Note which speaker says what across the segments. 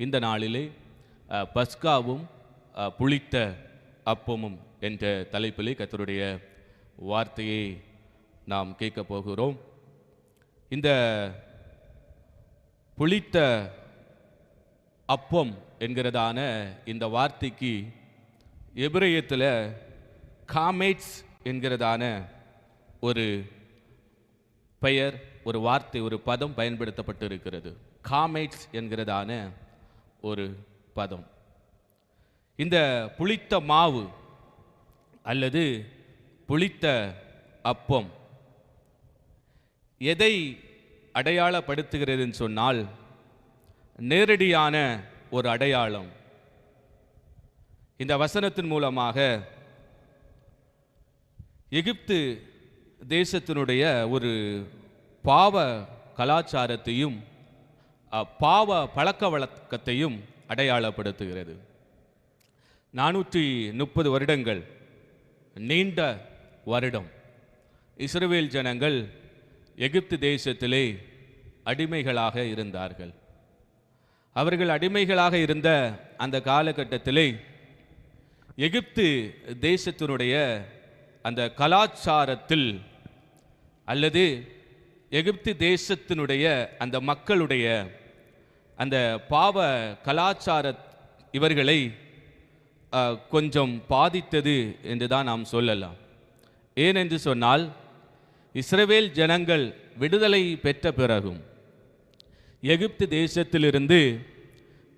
Speaker 1: இந்த நாளிலே பஸ்காவும் புளித்த அப்பமும் என்ற தலைப்பிலே கர்த்தருடைய வார்த்தையை நாம் கேட்க போகிறோம். இந்த புளித்த அப்பம் என்கிறதான இந்த வார்த்தைக்கு எபிரேயத்தில் காமேட்ஸ் என்கிறதான ஒரு பெயர், ஒரு வார்த்தை, ஒரு பதம் பயன்படுத்தப்பட்டு இருக்கிறது. காமேட்ஸ் என்கிறதான ஒரு பதம். இந்த புளித்த மாவு அல்லது புளித்த அப்பம் எதை அடையாளப்படுத்துகிறதுன்னு சொன்னால், நேரடியான ஒரு அடையாளம். இந்த வசனத்தின் மூலமாக எகிப்து தேசத்தினுடைய ஒரு பாவ கலாச்சாரத்தையும் பாவ பழக்க வழக்கத்தையும் அடையாளப்படுத்துகிறது. 430 வருடங்கள் நீண்ட வருடம் இஸ்ரவேல் ஜனங்கள் எகிப்து தேசத்திலே அடிமைகளாக இருந்தார்கள். அவர்கள் அடிமைகளாக இருந்த அந்த காலகட்டத்திலே எகிப்து தேசத்தினுடைய அந்த கலாச்சாரத்தில் அல்லது எகிப்து தேசத்தினுடைய அந்த மக்களுடைய அந்த பாவ கலாச்சார இவர்களை கொஞ்சம் பாதித்தது என்று தான் நாம் சொல்லலாம். ஏனென்று சொன்னால், இஸ்ரவேல் ஜனங்கள் விடுதலை பெற்ற பிறகும் எகிப்து தேசத்திலிருந்து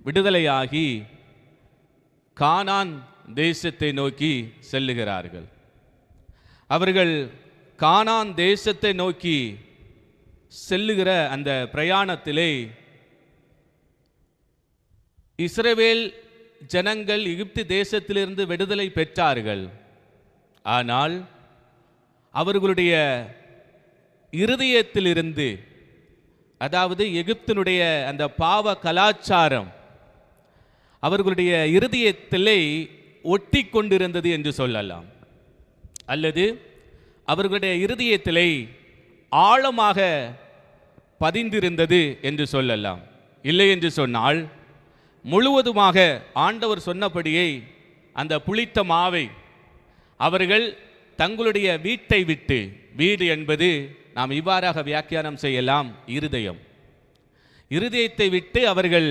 Speaker 1: விடுதலையாகி கானான் தேசத்தை நோக்கி செல்லுகிறார்கள். அவர்கள் கானான் தேசத்தை நோக்கி செல்லுகிற அந்த பிரயாணத்திலே இஸ்ரவேல் ஜனங்கள் எகிப்து தேசத்திலிருந்து விடுதலை பெற்றார்கள். ஆனால் அவர்களுடைய இருதயத்திலிருந்து, அதாவது எகிப்தினுடைய அந்த பாவ கலாச்சாரம் அவர்களுடைய இருதயத்திலே ஒட்டி கொண்டிருந்தது என்று சொல்லலாம். அல்லது அவர்களுடைய இருதயத்திலே ஆழமாக பதிந்திருந்தது என்று சொல்லலாம். இல்லை என்று சொன்னால், முழுவதுமாக ஆண்டவர் சொன்னபடியே அந்த புளித்த மாவை அவர்கள் தங்களுடைய வீட்டை விட்டு, வீடு என்பது நாம் இவ்வாறாக வியாக்கியானம் செய்யலாம், இருதயத்தை விட்டு அவர்கள்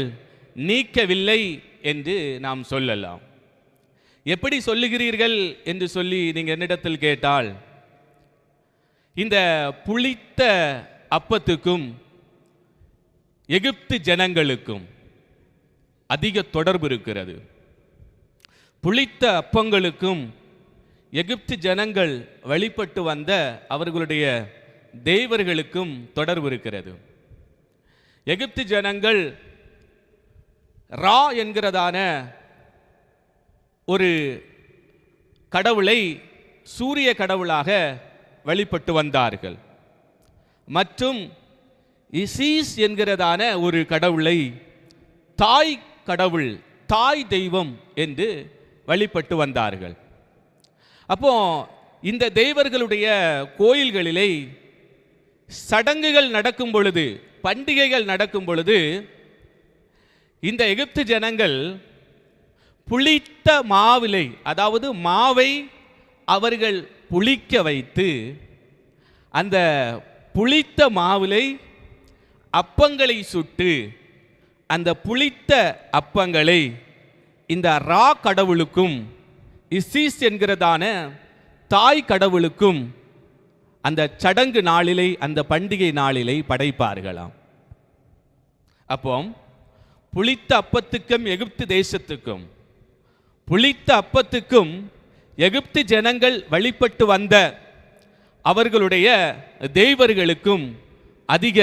Speaker 1: நீக்கவில்லை என்று நாம் சொல்லலாம். எப்படி சொல்லுகிறீர்கள் என்று சொல்லி நீங்கள் என்னிடத்தில் கேட்டால், இந்த புளித்த அப்பத்துக்கும் எகிப்து ஜனங்களுக்கும் அதிக தொடர்பு இருக்கிறது. புளித்த அப்பங்களுக்கும் எகிப்து ஜனங்கள் வழிபட்டு வந்த அவர்களுடைய தேவர்களுக்கும் தொடர்பு இருக்கிறது. எகிப்து ஜனங்கள் ரா என்கிறதான ஒரு கடவுளை சூரிய கடவுளாக வழிபட்டு வந்தார்கள். மற்றும் இசீஸ் என்கிறதான ஒரு கடவுளை தாய் கடவுள், தாய் தெய்வம் என்று வழிபட்டு வந்தார்கள். அப்போ இந்த தேவர்களுடைய கோயில்களிலே சடங்குகள் நடக்கும் பொழுது, பண்டிகைகள் நடக்கும் பொழுது, இந்த எகிப்து ஜனங்கள் புளித்த மாவிலை, அதாவது மாவை அவர்கள் புளிக்க வைத்து அந்த புளித்த மாவிலை அப்பங்களை சுட்டு அந்த புளித்த அப்பங்களை இந்த ரா கடவுளுக்கும் இசீஸ் என்கிறதான தாய் கடவுளுக்கும் அந்த சடங்கு நாளிலே, அந்த பண்டிகை நாளிலே படைப்பார்களாம். அப்போ புளித்த அப்பத்துக்கும் எகிப்து தேசத்துக்கும், புளித்த அப்பத்துக்கும் எகிப்து ஜனங்கள் வழிபட்டு வந்த அவர்களுடைய தேவர்களுக்கும் அதிக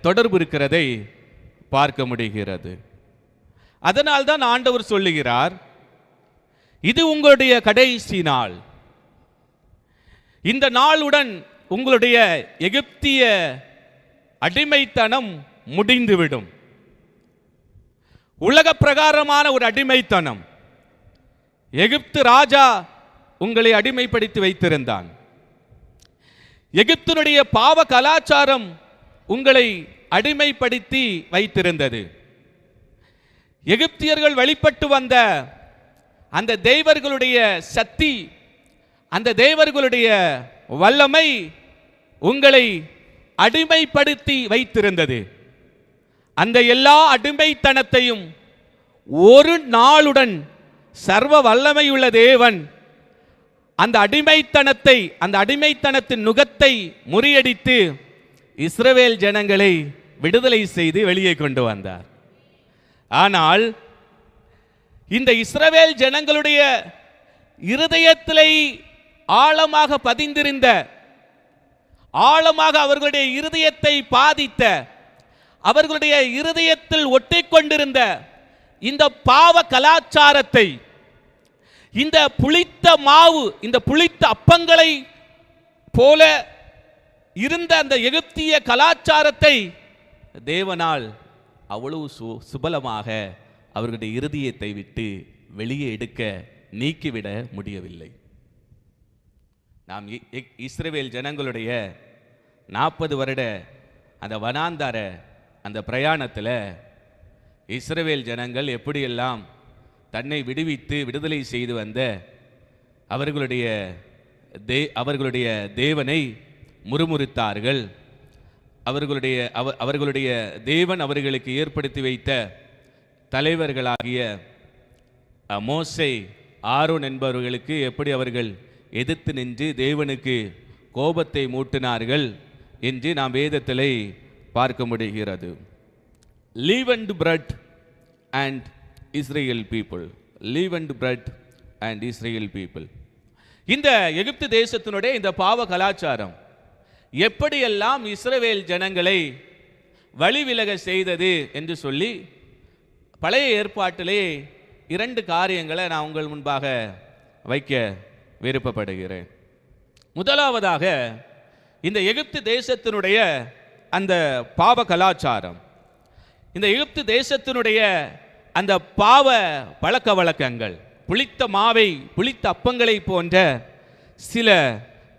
Speaker 1: தொடர்பு இருக்கிறதை பார்க்க முடிகிறது. அதனால்தான் ஆண்டவர் சொல்லுகிறார், இது உங்களுடைய கடைசி நாள். இந்த நாளுடன் உங்களுடைய எகிப்திய அடிமைத்தனம் முடிந்துவிடும். உலக பிரகாரமான ஒரு அடிமைத்தனம். எகிப்து ராஜா உங்களை அடிமைப்படுத்தி வைத்திருந்தான். எகிப்தினுடைய பாவ கலாச்சாரம் உங்களை அடிமைப்படுத்தி வைத்திருந்தது. எகிப்தியர்கள் வழிபட்டு வந்த அந்த தேவர்களுடைய சக்தி, அந்த தேவர்களுடைய வல்லமை உங்களை அடிமைப்படுத்தி வைத்திருந்தது. அந்த எல்லா அடிமைத்தனத்தையும் ஒரு நாளுடன் சர்வ வல்லமையுள்ள தேவன் அந்த அடிமைத்தனத்தின் நுகத்தை முறியடித்து இஸ்ரவேல் ஜனங்களை விடுதலை செய்து வெளியே கொண்டு வந்தார். ஆனால் இந்த இஸ்ரவேல் ஜனங்களுடைய இருதயத்திலே ஆழமாக பதிந்திருந்த, ஆழமாக அவர்களுடைய இருதயத்தை பாதித்த, அவர்களுடைய இருதயத்தில் ஒட்டிக்கொண்டிருந்த இந்த பாவ கலாச்சாரத்தை, இந்த புளித்த மாவு, இந்த புளித்த அப்பங்களை போல இருந்த அந்த எகிப்திய கலாச்சாரத்தை தேவனால் அவ்வளவு சுபலமாக அவர்களுடைய இருதயத்தை விட்டு வெளியே எடுக்க, நீக்கிவிட முடியவில்லை. நாம் இஸ்ரவேல் ஜனங்களுடைய 40 வருட அந்த வனாந்தர அந்த பிரயாணத்தில் இஸ்ரவேல் ஜனங்கள் எப்படியெல்லாம் தன்னை விடுவித்து விடுதலை செய்து வந்த அவர்களுடைய தேவனை முறுமுறுத்தார்கள். அவர்களுடைய தேவன் அவர்களுக்கு ஏற்படுத்தி வைத்த தலைவர்களாகிய மோசே, ஆரோன் என்பவர்களுக்கு எப்படி அவர்கள் எதிர்த்து நின்று தேவனுக்கு கோபத்தை மூட்டினார்கள் என்று நாம் வேதத்திலே பார்க்க முடிகிறது. Leavened bread and Israel people, leavened bread and Israel people. இந்த எகிப்து தேசத்தினுடைய இந்த பாவ கலாச்சாரம் எப்படியெல்லாம் இஸ்ரவேல் ஜனங்களை வழிவிலக செய்தது என்று சொல்லி பழைய ஏற்பாட்டிலே 2 காரியங்களை நான் உங்கள் முன்பாக வைக்க விருப்பப்படுகிறேன். முதலாவதாக இந்த எகிப்து தேசத்தினுடைய அந்த பாவ கலாச்சாரம், இந்த எகிப்து தேசத்தினுடைய அந்த பாவ பழக்க வழக்கங்கள், புளித்த மாவை புளித்த அப்பங்களை போன்ற சில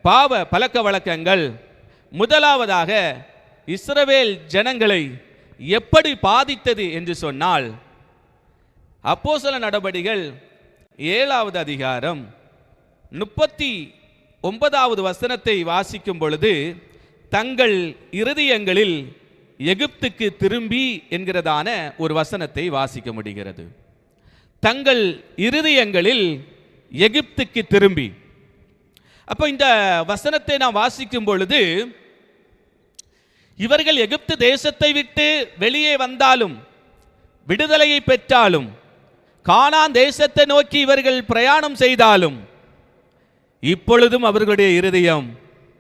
Speaker 1: பாவ பழக்க வழக்கங்கள் முதலாவதாக இஸ்ரவேல் ஜனங்களை எப்படி பாதித்தது என்று சொன்னால், அப்போஸ்தல நடபடிகள் 7வது அதிகாரம் 39வது வசனத்தை வாசிக்கும் பொழுது, தங்கள் இருதயங்களில் எகிப்துக்கு திரும்பி என்கிறதான ஒரு வசனத்தை வாசிக்க முடிகிறது. தங்கள் இருதயங்களில் எகிப்துக்கு திரும்பி. அப்போ இந்த வசனத்தை நாம் வாசிக்கும் பொழுது, இவர்கள் எகிப்து தேசத்தை விட்டு வெளியே வந்தாலும், விடுதலையை பெற்றாலும், கானான் தேசத்தை நோக்கி இவர்கள் பிரயாணம் செய்தாலும், இப்பொழுதும் அவர்களுடைய இருதயம்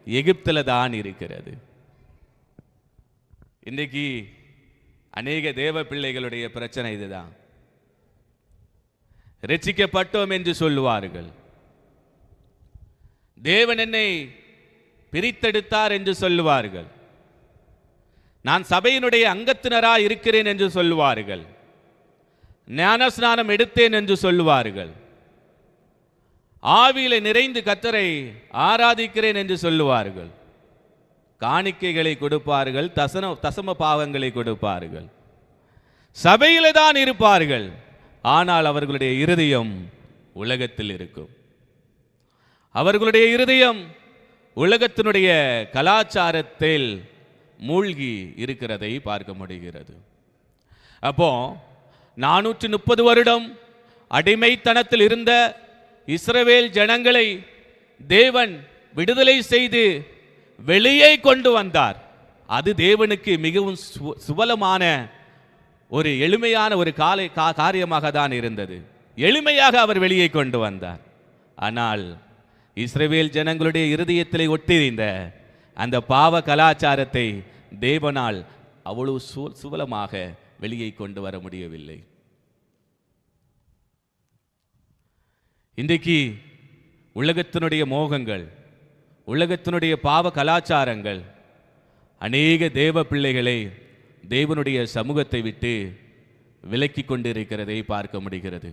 Speaker 1: எகிப்தில் தான் இருக்கிறது. இன்றைக்கு அநேக தேவ பிள்ளைகளுடைய பிரச்சனை இதுதான். ரட்சிக்கப்பட்டோம் என்று சொல்லுவார்கள், தேவன் என்னை பிரித்தெடுத்தார் என்று சொல்லுவார்கள், நான் சபையினுடைய அங்கத்தினராய் இருக்கிறேன் என்று சொல்லுவார்கள், ஞானஸ்நானம் எடுத்தேன் என்று சொல்லுவார்கள், ஆவியிலே நிறைந்து கர்த்தரை ஆராதிக்கிறேன் என்று சொல்லுவார்கள், காணிக்கைகளை கொடுப்பார்கள், தசம பாவங்களை கொடுப்பார்கள், சபையிலே தான் இருப்பார்கள். ஆனால் அவர்களுடைய இருதயம் உலகத்தில் இருக்கும். அவர்களுடைய இருதயம் உலகத்தினுடைய கலாச்சாரத்தில் மூழ்கி இருக்கிறதை பார்க்க முடிகிறது. அப்போ 430 வருடம் அடிமைத்தனத்தில் இருந்த இஸ்ரவேல் ஜனங்களை தேவன் விடுதலை செய்து வெளியே கொண்டு வந்தார். அது தேவனுக்கு மிகவும் சுபலமான ஒரு எளிமையான ஒரு காரியமாக தான் இருந்தது. எளிமையாக அவர் வெளியே கொண்டு வந்தார். ஆனால் இஸ்ரவேல் ஜனங்களுடைய இருதயத்திலே ஒட்டியிருந்த அந்த பாவ கலாச்சாரத்தை தேவனால் அவ்வளவு சுபலமாக வெளியே கொண்டு வர முடியவில்லை. இன்றைக்கு உலகத்தினுடைய மோகங்கள், உலகத்தினுடைய பாவ கலாச்சாரங்கள் அநேக தேவ பிள்ளைகளை தேவனுடைய சமூகத்தை விட்டு விலக்கி கொண்டிருக்கிறதை பார்க்க முடிகிறது.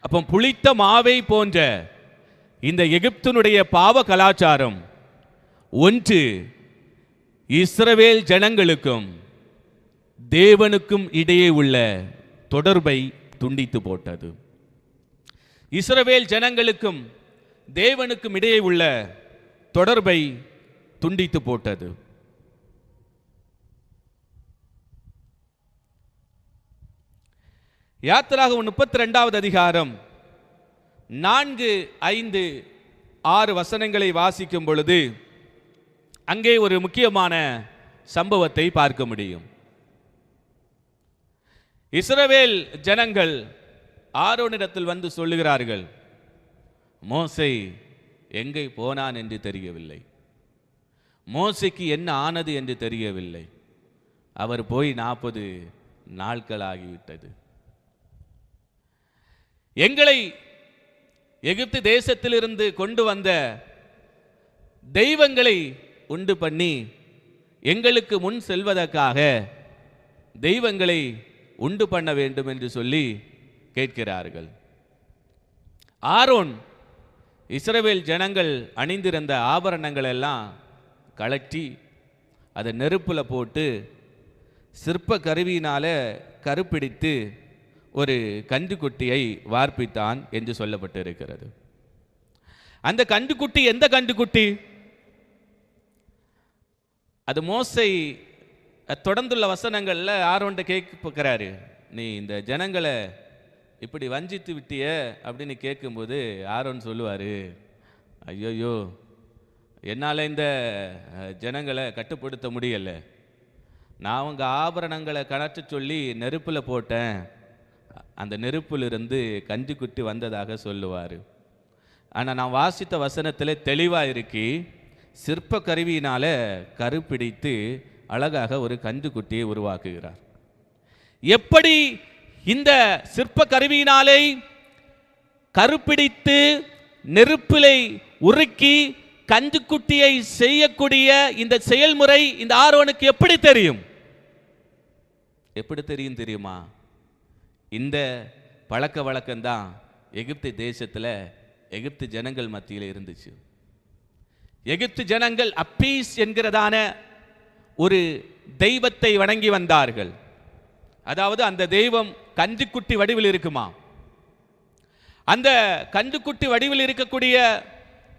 Speaker 1: அப்போ புளித்த மாவை போன்ற இந்த எகிப்தினுடைய பாவ கலாச்சாரம் ஒன்று இஸ்ரவேல் ஜனங்களுக்கும் தேவனுக்கும் இடையே உள்ள தொடர்பை துண்டித்து போட்டது. இஸ்ரவேல் ஜனங்களுக்கும் தேவனுக்கும் இடையே உள்ள தொடர்பை துண்டித்து போட்டது. யாத்திராகமம் 32வது அதிகாரம் 4, 5, 6 வசனங்களை வாசிக்கும் பொழுது அங்கே ஒரு முக்கியமான சம்பவத்தை பார்க்க முடியும். இஸ்ரவேல் ஜனங்கள் ஆரோனிடத்தில் வந்து சொல்லுகிறார்கள், மோசே எங்கே போனான் என்று தெரியவில்லை, மோசேக்கு என்ன ஆனது என்று தெரியவில்லை, அவர் போய் 40 நாட்கள் ஆகிவிட்டது. எங்களை எகிப்து தேசத்திலிருந்து கொண்டு வந்த தெய்வங்களை உண்டு பண்ணி எங்களுக்கு முன் செல்வதற்காக தெய்வங்களை உண்டு பண்ண வேண்டும் என்று சொல்லி கேட்கிறார்கள். ஆரோன் இஸ்ரவேல் ஜனங்கள் அணிந்திருந்த ஆபரணங்கள் எல்லாம் கழற்றி அதை நெருப்புல போட்டு சிற்ப கருவியினால கருப்பிடித்து ஒரு கன்றுக்குட்டியை வார்ப்பித்தான் என்று சொல்லப்பட்டிருக்கிறது. அந்த கன்றுக்குட்டி எந்த கன்றுக்குட்டி? அது மோசே தொடர்ந்துள்ள வசனங்கள்ல ஆரோன்ட்ட கேட்கிறாரு, நீ இந்த ஜனங்களை இப்படி வஞ்சித்து விட்டிய அப்படின்னு கேட்கும்போது ஆரோன் சொல்லுவாரு, ஐயோயோ என்னால் இந்த ஜனங்களை கட்டுப்படுத்த முடியல, நான் அவங்க ஆபரணங்களை கணற்ற சொல்லி நெருப்பில் போட்டேன், அந்த நெருப்பிலிருந்து கன்றுக்குட்டி வந்ததாக சொல்லுவார். ஆனால் நான் வாசித்த வசனத்தில் தெளிவாக இருக்கி, சிற்ப கருவியினால கருப்பிடித்து அழகாக ஒரு கன்றுக்குட்டியை உருவாக்குகிறார். எப்படி இந்த சிற்ப கருவியினாலே கருப்பிடித்து நெருப்பிலை உருக்கி கன்றுக்குட்டியை செய்யக்கூடிய இந்த செயல்முறை இந்த ஆரோனுக்கு எப்படி தெரியும்? எப்படி தெரியும் தெரியுமா? இந்த பழக்க வழக்கம்தான் எகிப்து தேசத்தில் எகிப்து ஜனங்கள் மத்தியில் இருந்துச்சு. எகிப்து ஜனங்கள் அப்பீஸ் என்கிறதான ஒரு தெய்வத்தை வணங்கி வந்தார்கள். அதாவது அந்த தெய்வம் கன்றுக்குட்டி வடிவில் இருக்குமா. அந்த கன்றுக்குட்டி வடிவில் இருக்கக்கூடிய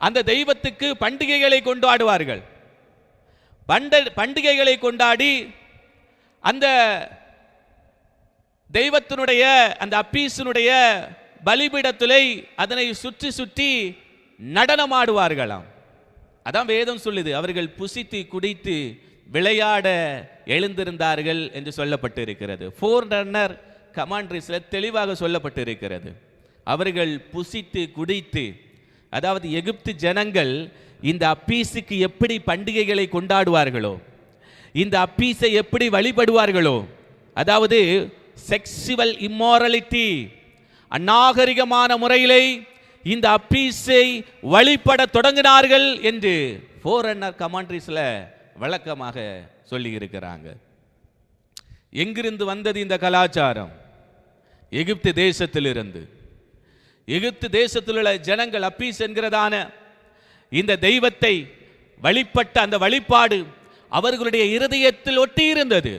Speaker 1: அந்த தெய்வத்துக்கு பண்டிகைகளை கொண்டாடுவார்கள். பண்டிகைகளை கொண்டாடி அந்த தெய்வத்தினுடைய அந்த அப்பீசனுடைய பலிபீடத்திலே அதனை சுற்றி சுற்றி நடனமாடுவார்களாம். அதான் வேதம் சொல்லுது, அவர்கள் புசித்து குடித்து விளையாட எழுந்திருந்தார்கள் என்று சொல்லப்பட்டிருக்கிறது. ஃபோர்ரன்னர் கமாண்ட்ரிஸில் தெளிவாக சொல்லப்பட்டிருக்கிறது. அவர்கள் புசித்து குடித்து, அதாவது எகிப்து ஜனங்கள் இந்த அப்பீஸுக்கு எப்படி பண்டிகைகளை கொண்டாடுவார்களோ, இந்த அப்பீஸை எப்படி வழிபடுவார்களோ, அதாவது செக்ஸுவல் இம்மாரலிட்டி, அநாகரிகமான முறையிலே இந்த அப்பீஸை வழிபட தொடங்கினார்கள் என்று ஃபோர்ரன்னர் கமாண்ட்ரிஸில் வழக்கமாக சொல்லி இருக்கிறாங்க. எங்கிருந்து வந்தது இந்த கலாச்சாரம்? எகிப்து தேசத்திலிருந்து. எகிப்து தேசத்தில் உள்ள ஜனங்கள் அப்பீஸ் என்கிறதான இந்த தெய்வத்தை வழிபட்ட அந்த வழிபாடு அவர்களுடைய இருதயத்தில் ஒட்டி இருந்தது.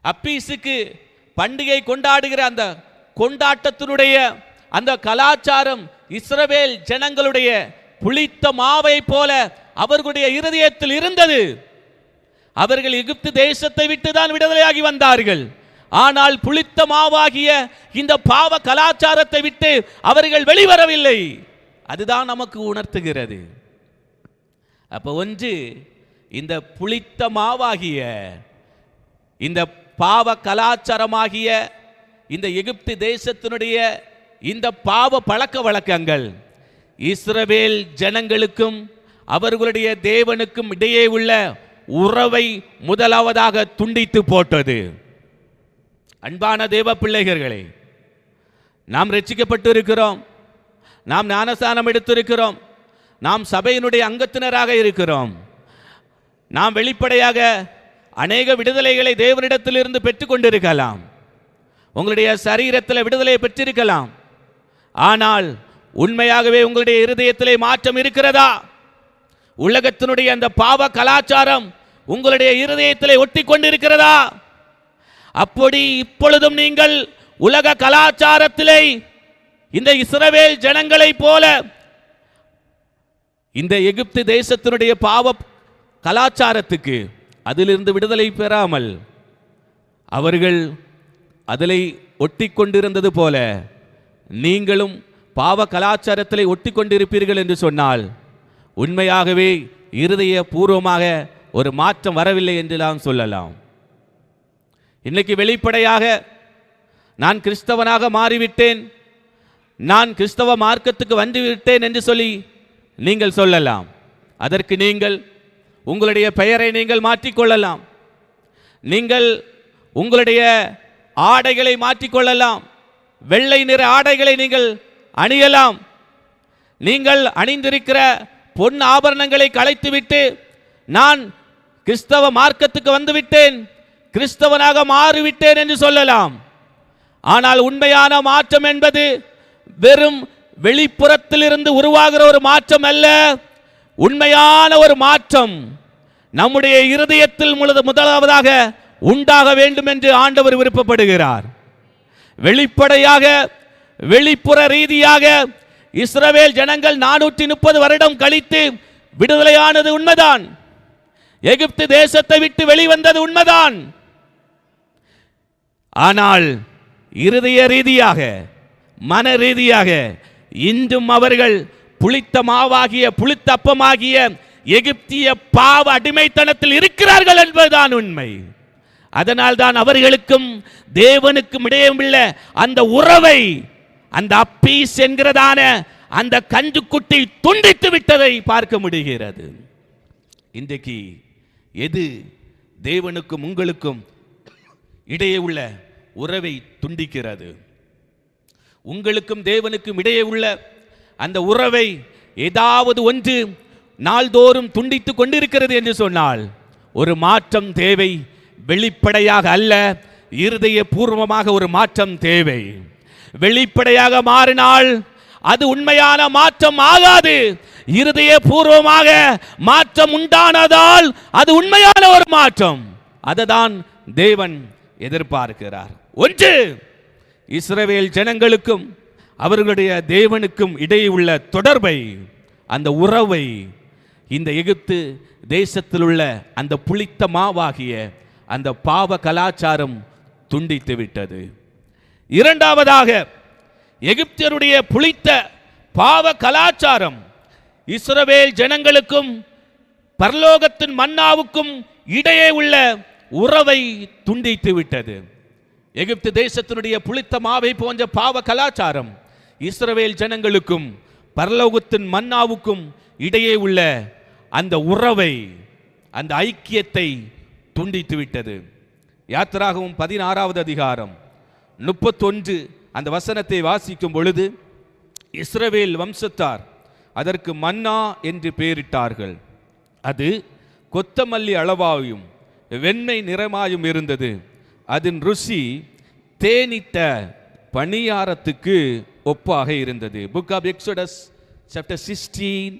Speaker 1: அப்பீஸுக்கு பண்டிகை கொண்டாடுகிற அந்த கொண்டாட்டத்தினுடைய அந்த கலாச்சாரம் இஸ்ரவேல் ஜனங்களுடைய புளித்த மாவை போல அவர்களுடைய இருதயத்தில் இருந்தது. அவர்கள் எகிப்து தேசத்தை விட்டுதான் விடுதலையாகி வந்தார்கள். ஆனால் புளித்த மாவாகிய இந்த பாவ கலாச்சாரத்தை விட்டு அவர்கள் வெளிவரவில்லை. அதுதான் நமக்கு உணர்த்துகிறது. அப்ப ஒன்று, இந்த புளித்த மாவாகிய இந்த பாவ கலாச்சாரமாகிய இந்த எகிப்து தேசத்தினுடைய இந்த பாவ பழக்க வழக்கங்கள் இஸ்ரவேல் ஜனங்களுக்கும் அவர்களுடைய தேவனுக்கும் இடையே உள்ள உறவை முதலாவதாக துண்டித்து போட்டது. அன்பான தேவ பிள்ளைகளே, நாம் ரட்சிக்கப்பட்டு இருக்கிறோம், நாம் ஞானஸ்நானம் எடுத்திருக்கிறோம், நாம் சபையினுடைய அங்கத்தினராக இருக்கிறோம், நாம் வெளிப்படையாக அநேக விடுதலைகளை தேவனிடத்திலிருந்து பெற்றுக்கொண்டிருக்கலாம், உங்களுடைய சரீரத்தில் விடுதலையை பெற்றிருக்கலாம். ஆனால் உண்மையாகவே உங்களுடைய இருதயத்திலே மாற்றம் இருக்கிறதா? உலகத்தினுடைய அந்த பாவ கலாச்சாரம் உங்களுடைய இருதயத்திலே ஒட்டி கொண்டிருக்கிறதா? அப்படி இப்பொழுதும் நீங்கள் உலக கலாச்சாரத்திலே இந்த இஸ்ரவேல் ஜனங்களை போல இந்த எகிப்து தேசத்தினுடைய பாவ கலாச்சாரத்துக்கு அதிலிருந்து விடுதலை பெறாமல் அவர்கள் அதிலை ஒட்டி கொண்டிருந்தது போல நீங்களும் பாவ கலாச்சாரத்திலே ஒட்டி கொண்டிருப்பீர்கள் என்று சொன்னால் உண்மையாகவே இருதய பூர்வமாக ஒரு மாற்றம் வரவில்லை என்று நாம் சொல்லலாம். இன்னைக்கு வெளிப்படையாக நான் கிறிஸ்தவனாக மாறிவிட்டேன், நான் கிறிஸ்தவ மார்க்கத்துக்கு வந்துவிட்டேன் என்று சொல்லி நீங்கள் சொல்லலாம். அதற்கு நீங்கள் உங்களுடைய பெயரை நீங்கள் மாற்றிக்கொள்ளலாம், நீங்கள் உங்களுடைய ஆடைகளை மாற்றிக்கொள்ளலாம், வெள்ளை நிற ஆடைகளை நீங்கள் அணியலாம், நீங்கள் அணிந்திருக்கிற பொன் ஆபரணங்களை களைத்துவிட்டு நான் கிறிஸ்தவ மார்க்கத்துக்கு வந்துவிட்டேன், கிறிஸ்தவனாக மாறிவிட்டேன் என்று சொல்லலாம். ஆனால் உண்மையான மாற்றம் என்பது வெறும் வெளிப்புறத்திலிருந்து உருவாகிற ஒரு மாற்றம் அல்ல. உண்மையான ஒரு மாற்றம் நம்முடைய இருதயத்தில் முதலாவதாக உண்டாக வேண்டும் என்று ஆண்டவர் விருப்பப்படுகிறார். வெளிப்படையாக வெளிப்புற ரீதியாக இஸ்ரவேல் ஜனங்கள் 430 வருடம் கழித்து விடுதலையானது உண்மைதான், எகிப்து தேசத்தை விட்டு வெளிவந்தது உண்மைதான். ஆனால் இருதய ரீதியாக மன ரீதியாக இன்றும் அவர்கள் புளித்த மாவாகிய புளித்த அப்பமாகிய எகிப்திய பாவ அடிமைத்தனத்தில் இருக்கிறார்கள் என்பதுதான் உண்மை. அதனால் தான் அவர்களுக்கும் தேவனுக்கும் இடையே உள்ள அந்த உறவை அந்த அப்பீஸ் என்கிறதான அந்த கஞ்சுக்குட்டி துண்டித்து விட்டதை பார்க்க முடிகிறது. இன்றைக்கு எது தேவனுக்கும் உங்களுக்கும் இடையே உள்ள உறவை துண்டிக்கிறது? உங்களுக்கும் தேவனுக்கும் இடையே உள்ள அந்த உறவை ஏதாவது ஒன்று நாள்தோறும் துண்டித்து கொண்டிருக்கிறது என்று சொன்னால் ஒரு மாற்றம் தேவை. வெளிப்படையாக அல்ல, இருதய பூர்வமாக ஒரு மாற்றம் தேவை. வெளிப்படையாக மாறினால் அது உண்மையான மாற்றம் ஆகாது. இருதய பூர்வமாக மாற்றம் உண்டானதால் அது உண்மையான ஒரு மாற்றம். அதுதான் தேவன் எதிர்பார்க்கிறார். ஒன்று, இஸ்ரவேல் ஜனங்களுக்கும் அவர்களுடைய தேவனுக்கும் இடையே உள்ள தொடர்பை, அந்த உறவை இந்த எகிப்து தேசத்தில் உள்ள அந்த புளித்த மாவாகிய அந்த பாவ கலாச்சாரம் துண்டித்து விட்டது. இரண்டாவதாக, எகிப்தியருடைய புளித்த பாவ கலாச்சாரம் இஸ்ரவேல் ஜனங்களுக்கும் பரலோகத்தின் மன்னாவுக்கும் இடையே உள்ள உறவை துண்டித்து விட்டது. எகிப்து தேசத்தினுடைய புளித்த மாவை போன்ற பாவ கலாச்சாரம் இஸ்ரவேல் ஜனங்களுக்கும் பரலோகத்தின் மன்னாவுக்கும் இடையே உள்ள அந்த உறவை, அந்த ஐக்கியத்தை துண்டித்து விட்டது. யாத்திராகமம் 16வது அதிகாரம் 31 அந்த வசனத்தை வாசிக்கும் பொழுது, இஸ்ரவேல் வம்சத்தார் அதற்கு மன்னா என்று பெயரிட்டார்கள். அது கொத்தமல்லி அளவாயும் வெண்மை நிறமாயும் இருந்தது. அதன் ருசி தேனிட்ட பணியாரத்துக்கு ஒப்பாக இருந்தது. Book of Exodus chapter 16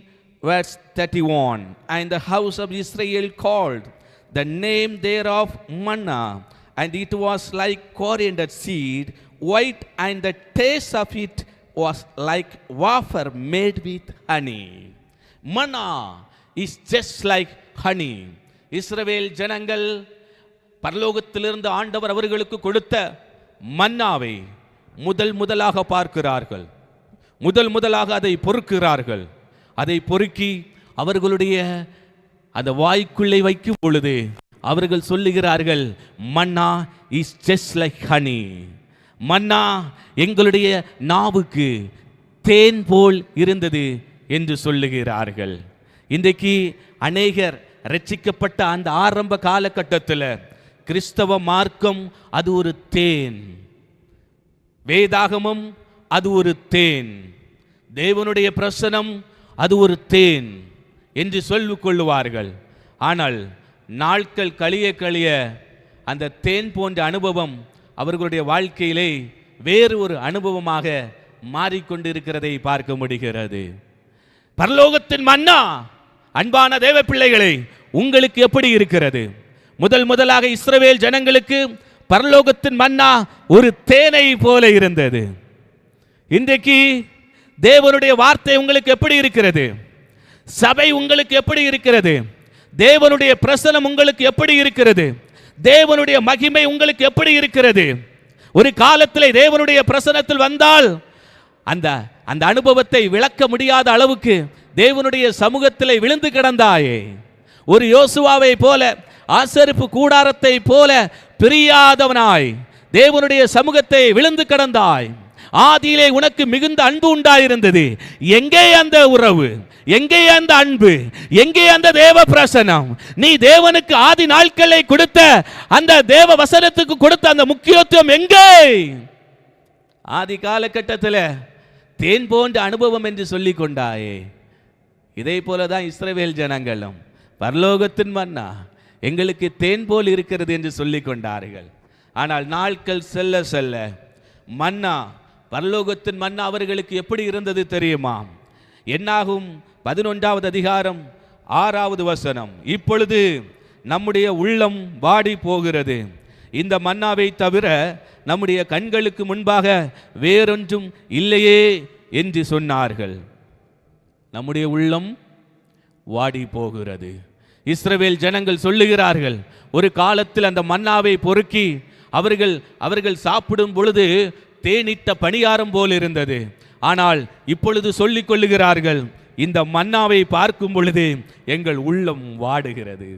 Speaker 1: verse 31. And the house of Israel called the name thereof manna, and it was like coriander seed, white, and the taste of it was like wafer made with honey. Manna is just like honey. இஸ்ரவேல் ஜனங்கள் பரலோகத்திலிருந்து ஆண்டவர் அவர்களுக்கு கொடுத்த மன்னாவை முதலாக பார்க்கிறார்கள், முதலாக அதை பொறுக்கிறார்கள். அதை பொறுக்கி அவர்களுடைய அந்த வாய்க்குள்ளே வைக்கும் பொழுது அவர்கள் சொல்லுகிறார்கள், manna is just like honey. மன்னா எங்களுடைய நாவுக்கு தேன் போல் இருந்தது என்று சொல்லுகிறார்கள். இன்றைக்கு அநேகர் ரட்சிக்கப்பட்ட அந்த ஆரம்ப காலகட்டத்தில் கிறிஸ்தவ மார்க்கம் அது ஒரு தேன், வேதாகமம் அது ஒரு தேன், தேவனுடைய பிரசனம் அது ஒரு தேன் என்று சொல்லிக் கொள்ளுவார்கள். ஆனால் நாட்கள் கழிய கழிய அந்த தேன் போன்ற அனுபவம் அவர்களுடைய வாழ்க்கையிலே வேறு ஒரு அனுபவமாக மாறிக்கொண்டிருக்கிறதை பார்க்க முடிகிறது. பரலோகத்தின் மன்னா அன்பான தேவ பிள்ளைகளை, உங்களுக்கு எப்படி இருக்கிறது? முதலாக இஸ்ரவேல் ஜனங்களுக்கு பரலோகத்தின் மன்னா ஒரு தேனை போல இருந்தது. இன்றைக்கு தேவனுடைய வார்த்தை உங்களுக்கு எப்படி இருக்கிறது? சபை உங்களுக்கு எப்படி இருக்கிறது? தேவனுடைய பிரசனம் உங்களுக்கு எப்படி இருக்கிறது? தேவனுடைய மகிமை உங்களுக்கு எப்படி இருக்கிறது? ஒரு காலத்தில் தேவனுடைய பிரசனத்தில் வந்தால் அந்த அந்த அனுபவத்தை விளக்க முடியாத அளவுக்கு தேவனுடைய சமூகத்தில் விழுந்து கிடந்தாயே. ஒரு யோசுவாவை போல, ஆசரிப்பு கூடாரத்தை போல பிரியாதவனாய் தேவனுடைய சமூகத்தை விழுந்து கிடந்தாய். ஆதியிலே உனக்கு மிகுந்த அன்பு உண்டாயிருந்தது. எங்கே அந்த உறவு? எங்கே அந்த அன்பு? எங்கே அந்த தேவ பிரசனம்? நீ தேவனுக்கு ஆதி நாட்களை கொடுத்த அந்த தேவ வசனத்துக்கு கொடுத்த அந்த முக்கியத்துவம் எங்கே? ஆதி காலகட்டத்தில் தேன் போன்ற அனுபவம் என்று சொல்லிக் கொண்டாயே. இதே போலதான் இஸ்ரவேல் ஜனங்களும் பரலோகத்தின் மன்னா எங்களுக்கு தேன் போல் இருக்கிறது என்று சொல்லிக் கொண்டார்கள். ஆனால் நாட்கள் செல்ல செல்ல மன்னா, பரலோகத்தின் மன்னா அவர்களுக்கு எப்படி இருந்தது தெரியுமா? என்னாகும் 11வது அதிகாரம் 6வது வசனம், இப்பொழுது நம்முடைய உள்ளம் வாடி போகிறது, இந்த மன்னாவை தவிர நம்முடைய கண்களுக்கு முன்பாக வேறொன்றும் இல்லையே என்று சொன்னார்கள். நம்முடைய உள்ளம் வாடி போகிறது. இஸ்ரவேல் ஜனங்கள் சொல்லுகிறார்கள், ஒரு காலத்தில் அந்த மன்னாவை பொறுக்கி அவர்கள் சாப்பிடும் பொழுது தேனிட்ட பணியாரம் போல் இருந்தது. ஆனால் இப்பொழுது சொல்லிக் கொள்ளுகிறார்கள், இந்த மன்னாவை பார்க்கும் பொழுது எங்கள் உள்ளம் வாடுகிறது.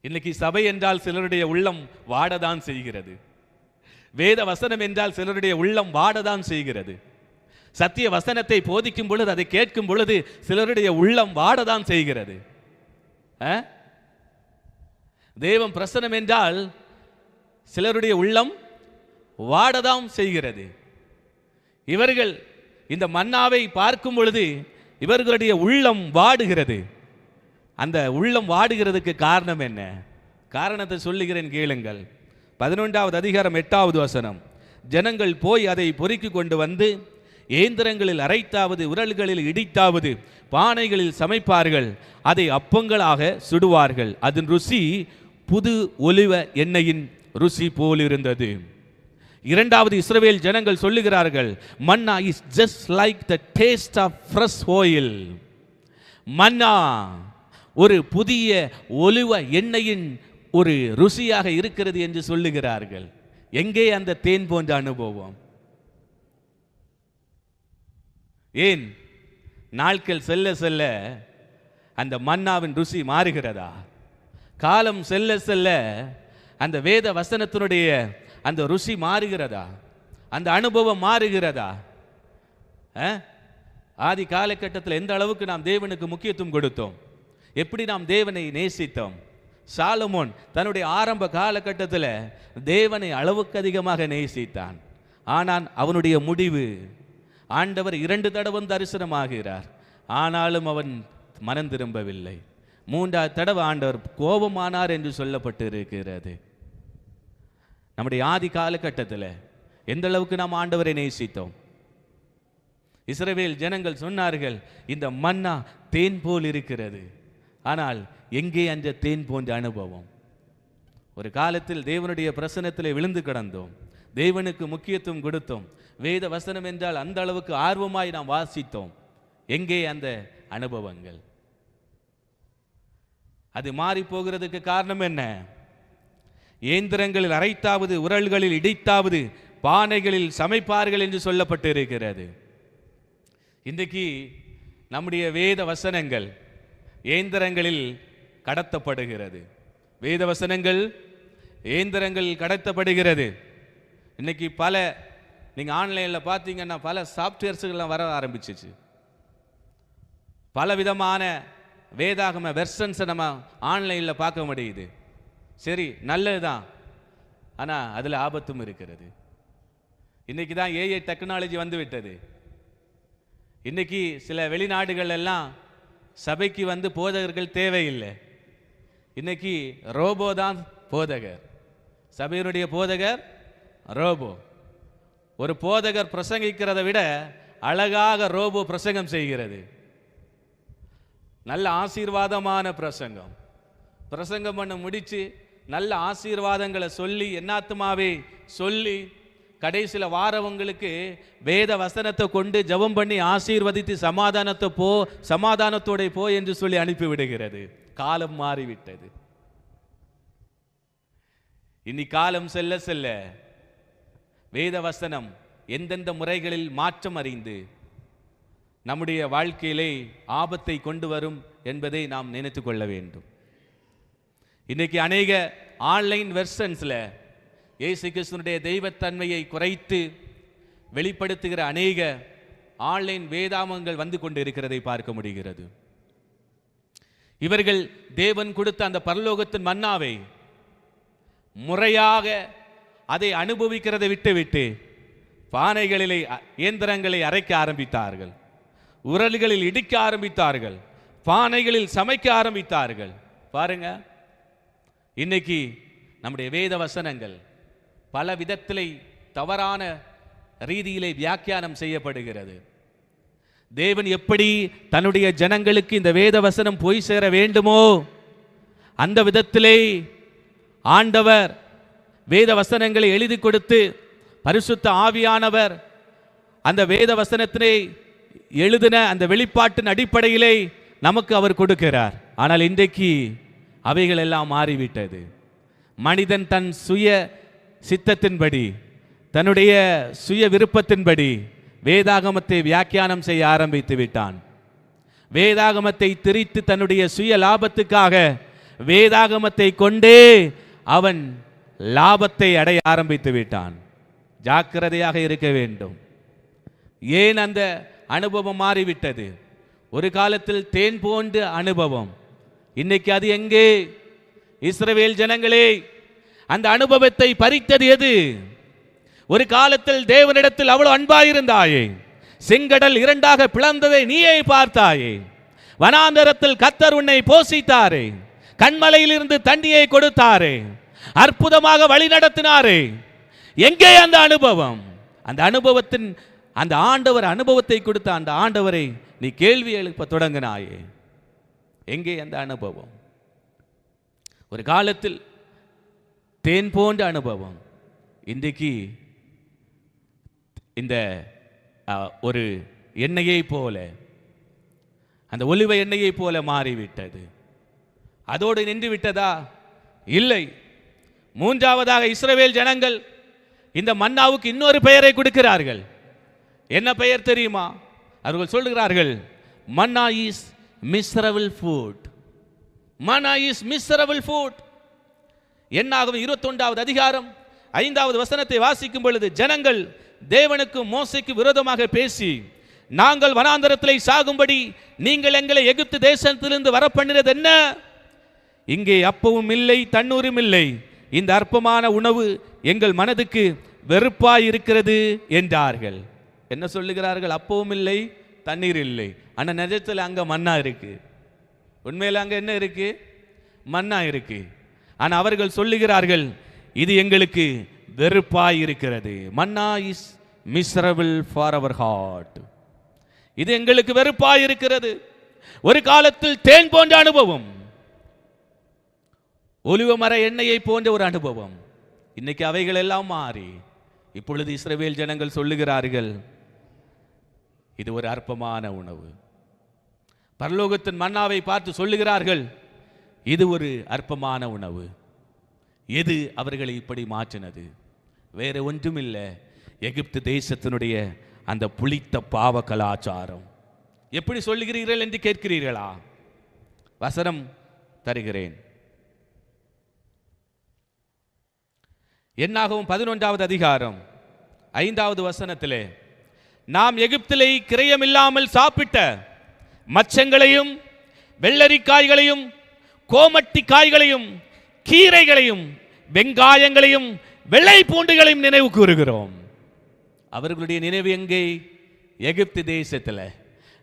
Speaker 1: இன்னைக்கு சபை என்றால் சிலருடைய உள்ளம் வாடதான் செய்கிறது. வேத வசனம் என்றால் சிலருடைய உள்ளம் வாடதான் செய்கிறது. சத்திய வசனத்தை போதிக்கும் பொழுது, அதை கேட்கும் பொழுது சிலருடைய உள்ளம் வாடதான் செய்கிறது. தேவன் பிரசனம் என்றால் சிலருடைய உள்ளம் வாடதான் செய்கிறது. இவர்கள் இந்த மன்னாவை பார்க்கும் பொழுது இவர்களுடைய உள்ளம் வாடுகிறது. அந்த உள்ளம் வாடுகிறதுக்கு காரணம் என்ன? காரணத்தை சொல்லுகிறேன், கேளுங்கள். 11வது அதிகாரம் 8வது வசனம், ஜனங்கள் போய் அதை பொறுக்கி கொண்டு வந்து ஏந்திரங்களில் அரைத்தாவது உரல்களில் இடித்தாவது பானைகளில் சமைப்பார்கள், அதை அப்பங்களாக சுடுவார்கள், அதன் ருசி புது ஒலிவ எண்ணெயின் ருசி போல் இருந்தது. இரண்டாவது இஸ்ரவேல் ஜனங்கள் சொல்லுகிறார்கள், manna is just like the taste of fresh oil. மன்னா ஒரு புதிய ஒலிவ எண்ணெயின் ஒரு ருசியாக இருக்கிறது என்று சொல்லுகிறார்கள். எங்கே அந்த தேன் போன்ற அனுபவம்? ஏன் நாட்கள் செல்ல செல்ல அந்த மன்னாவின் ருசி மாறுகிறதா? காலம் செல்ல செல்ல அந்த வேத வசனத்தினுடைய அந்த ருசி மாறுகிறதா? அந்த அனுபவம் மாறுகிறதா? ஆதி காலகட்டத்தில் எந்த அளவுக்கு நாம் தேவனுக்கு முக்கியத்துவம் கொடுத்தோம், எப்படி நாம் தேவனை நேசித்தோம். சாலமோன் தன்னுடைய ஆரம்ப காலகட்டத்தில் தேவனை அளவுக்கு அதிகமாக நேசித்தான். ஆனால் அவனுடைய முடிவு, ஆண்டவர் 2 தடவை தரிசனமாகிறார், ஆனாலும் அவன் மனம் திரும்பவில்லை. 3வது தடவை ஆண்டவர் கோபமானார் என்று சொல்லப்பட்டு இருக்கிறது. நம்முடைய ஆதி காலகட்டத்தில் எந்த அளவுக்கு நாம் ஆண்டவரை நேசித்தோம். இஸ்ரவேல் ஜனங்கள் சொன்னார்கள், இந்த மன்னா தேன் போல் இருக்கிறது. ஆனால் எங்கே அந்த தேன் போன்ற அனுபவம்? ஒரு காலத்தில் தேவனுடைய பிரசன்னத்தில் விழுந்து கிடந்தோம், தேவனுக்கு முக்கியத்துவம் கொடுத்தோம், வேத வசனம் என்றால் அந்த அளவுக்கு ஆர்வமாய் நாம் வாசித்தோம். எங்கே அந்த அனுபவங்கள்? அது மாறி போகிறதுக்கு காரணம் என்ன? ஏந்திரங்களில் அரைத்தாவது உரல்களில் இடித்தாவது பானைகளில் சமைப்பார்கள் என்று சொல்லப்பட்டு இருக்கிறது. இன்றைக்கு நம்முடைய வேத வசனங்கள் ஏந்திரங்களில் கடத்தப்படுகிறது. வேத வசனங்கள் ஏந்திரங்களில் கடத்தப்படுகிறது. இன்னைக்கு நீங்கள் ஆன்லைனில் பார்த்தீங்கன்னா பல சாஃப்ட்வேர்ஸுகள்லாம் வர ஆரம்பிச்சிச்சு. பல விதமான வேதாகம வெர்ஷன்ஸை நம்ம ஆன்லைனில் பார்க்க முடியுது. சரி, நல்லது தான், ஆனால் அதில் ஆபத்தும் இருக்கிறது. இன்னைக்கு தான் ஏஐ டெக்னாலஜி வந்து விட்டது. இன்னைக்கு சில வெளிநாடுகள் எல்லாம் சபைக்கு வந்து போதகர்கள் தேவையில்லை. இன்னைக்கு ரோபோ தான் போதகர். சபையினுடைய போதகர் ரோபோ. ஒரு போதகர் பிரசங்கிக்கிறதை விட அழகாக ரோபோ பிரசங்கம் செய்கிறது. நல்ல ஆசீர்வாதமான பிரசங்கம் பண்ண முடிச்சு நல்ல ஆசீர்வாதங்களை சொல்லி என்னாத்துமாவே சொல்லி கடைசியில் வாரவங்களுக்கு வேத வசனத்தை கொண்டு ஜெபம் பண்ணி ஆசீர்வதித்து சமாதானத்தோட போ என்று சொல்லி அனுப்பிவிடுகிறது. காலம் மாறிவிட்டது. இனி காலம் செல்ல செல்ல வேத வசனம் எந்தெந்த முறைகளில் மாற்றம் அறிந்து நம்முடைய வாழ்க்கையிலே ஆபத்தை கொண்டு வரும் என்பதை நாம் நினைத்து கொள்ள வேண்டும். இன்னைக்கு அநேக ஆன்லைன் வெர்ஷன்ஸ்ல இயேசு கிறிஸ்துவினுடைய தெய்வத்தன்மையை குறைத்து வெளிப்படுத்துகிற அநேக ஆன்லைன் வேதாகமங்கள் வந்து கொண்டு இருக்கிறதை பார்க்க முடிகிறது. இவர்கள் தேவன் கொடுத்த அந்த பரலோகத்தின் மன்னாவை முறையாக அதை அனுபவிக்கிறதை விட்டு பானைகளிலே இயந்திரங்களை அரைக்க ஆரம்பித்தார்கள், உரல்களில் இடிக்க ஆரம்பித்தார்கள், பானைகளில் சமைக்க ஆரம்பித்தார்கள். பாருங்க, இன்னைக்கு நம்முடைய வேத வசனங்கள் பல விதத்திலே தவறான ரீதியிலே வியாக்கியானம் செய்யப்படுகிறது. தேவன் எப்படி தன்னுடைய ஜனங்களுக்கு இந்த வேத வசனம் போய் சேர வேண்டுமோ அந்த விதத்திலே ஆண்டவர் வேத வசனங்களை எழுதி கொடுத்து பரிசுத்த ஆவியானவர் அந்த வேத வசனத்தினை எழுதின அந்த வெளிப்பாட்டின் அடிப்படையிலே நமக்கு அவர் கொடுக்கிறார். ஆனால் இன்றைக்கு அவைகள் எல்லாம் மாறிவிட்டது. மனிதன் தன் சுய சித்தத்தின்படி தன்னுடைய சுய விருப்பத்தின்படி வேதாகமத்தை வியாக்கியானம் செய்ய ஆரம்பித்து விட்டான். வேதாகமத்தை திரித்து தன்னுடைய சுய லாபத்துக்காக வேதாகமத்தை கொண்டே அவன் லாபத்தை அடைய ஆரம்பித்து விட்டான். ஜாக்கிரதையாக இருக்க வேண்டும். ஏன் அந்த அனுபவம் மாறிவிட்டது? ஒரு காலத்தில் தேன் போன்ற அனுபவம், இன்னைக்கு அது எங்கே? இஸ்ரவேல் ஜனங்களே, அந்த அனுபவத்தை பறித்தது எது? ஒரு காலத்தில் தேவனிடத்தில் அவ்வளவு அன்பாயிருந்தாயே, செங்கடல் இரண்டாக பிளந்ததை நீயே பார்த்தாயே, வனாந்தரத்தில் கர்த்தர் உன்னை போஷித்தாரே, கண்மலையிலிருந்து தண்ணியை கொடுத்தாரே, அற்புதமாக வழி நடத்தினாரே. எங்கே அந்த அனுபவம்? அந்த அனுபவத்தின் அந்த ஆண்டவர் அனுபவத்தை கொடுத்த அந்த ஆண்டவரை நீ கேள்வி எழுப்ப தொடங்கினாயே. எங்கே அந்த அனுபவம்? ஒரு காலத்தில் தேன் போன்ற அனுபவம் இன்றைக்கு இந்த ஒரு எண்ணெயை போல, அந்த ஒலிவ எண்ணெயை போல மாறிவிட்டது. அதோடு நின்று விட்டதா? இல்லை. மூன்றாவதாக இஸ்ரவேல் ஜனங்கள் இந்த மன்னாவுக்கு இன்னொரு பெயரை கொடுக்கிறார்கள். என்ன பெயர் தெரியுமா? அவர்கள் சொல்லுகிறார்கள், manna is miserable food. Manna is miserable food. என்னாகும் 21வது அதிகாரம் 5வது வசனத்தை வாசிக்கும் பொழுது, ஜனங்கள் தேவனுக்கு மோசேக்கு விரோதமாக பேசி, நாங்கள் வனாந்தரத்திலே சாகும்படி நீங்கள் எங்களை எகிப்து தேசத்திலிருந்து வரப்பண்ணினது என்ன? இங்கே அப்பவும் இல்லை, தண்ணூரும் இல்லை. இந்த அற்பமான உணவு எங்கள் மனதுக்கு வெறுப்பாய் இருக்கிறது என்றார்கள். என்ன சொல்லுகிறார்கள்? அப்பவும் இல்லை, தண்ணீர் இல்லை. ஆனால் நிஜத்தில் அங்கே மன்னா இருக்கு. உண்மையில் அங்கே என்ன இருக்கு? மன்னா இருக்கு. ஆனால் அவர்கள் சொல்லுகிறார்கள், இது எங்களுக்கு வெறுப்பாய் இருக்கிறது. Manna is miserable for our heart. இது எங்களுக்கு வெறுப்பாய் இருக்கிறது. ஒரு காலத்தில் தேன் போன்ற அனுபவம், ஒலிவ மர எண்ணெயை போன்ற ஒரு அனுபவம். இன்னைக்கு அவைகள் எல்லாம் மாறி இப்பொழுது இஸ்ரவேல் ஜனங்கள் சொல்லுகிறார்கள், இது ஒரு அற்பமான உணவு. பரலோகத்தின் மன்னாவை பார்த்து சொல்லுகிறார்கள், இது ஒரு அற்பமான உணவு. எது அவர்களை இப்படி மாற்றினது? வேற ஒன்றுமில்லை, எகிப்து தேசத்தினுடைய அந்த புளித்த பாவ கலாச்சாரம். எப்படி சொல்லுகிறீர்கள் என்று கேட்கிறீர்களா? வசனம் தருகிறேன். என்னாகவும் 11வது அதிகாரம் 5வது வசனத்திலே, நாம் எகிப்திலே கிரயமில்லாமல் சாப்பிட்ட மச்சங்களையும் வெள்ளரிக்காய்களையும் கோமட்டி காய்களையும் கீரைகளையும் வெங்காயங்களையும் வெள்ளை பூண்டுகளையும் நினைவு கூறுகிறோம். அவர்களுடைய நினைவு எங்கே? எகிப்து தேசத்தில்.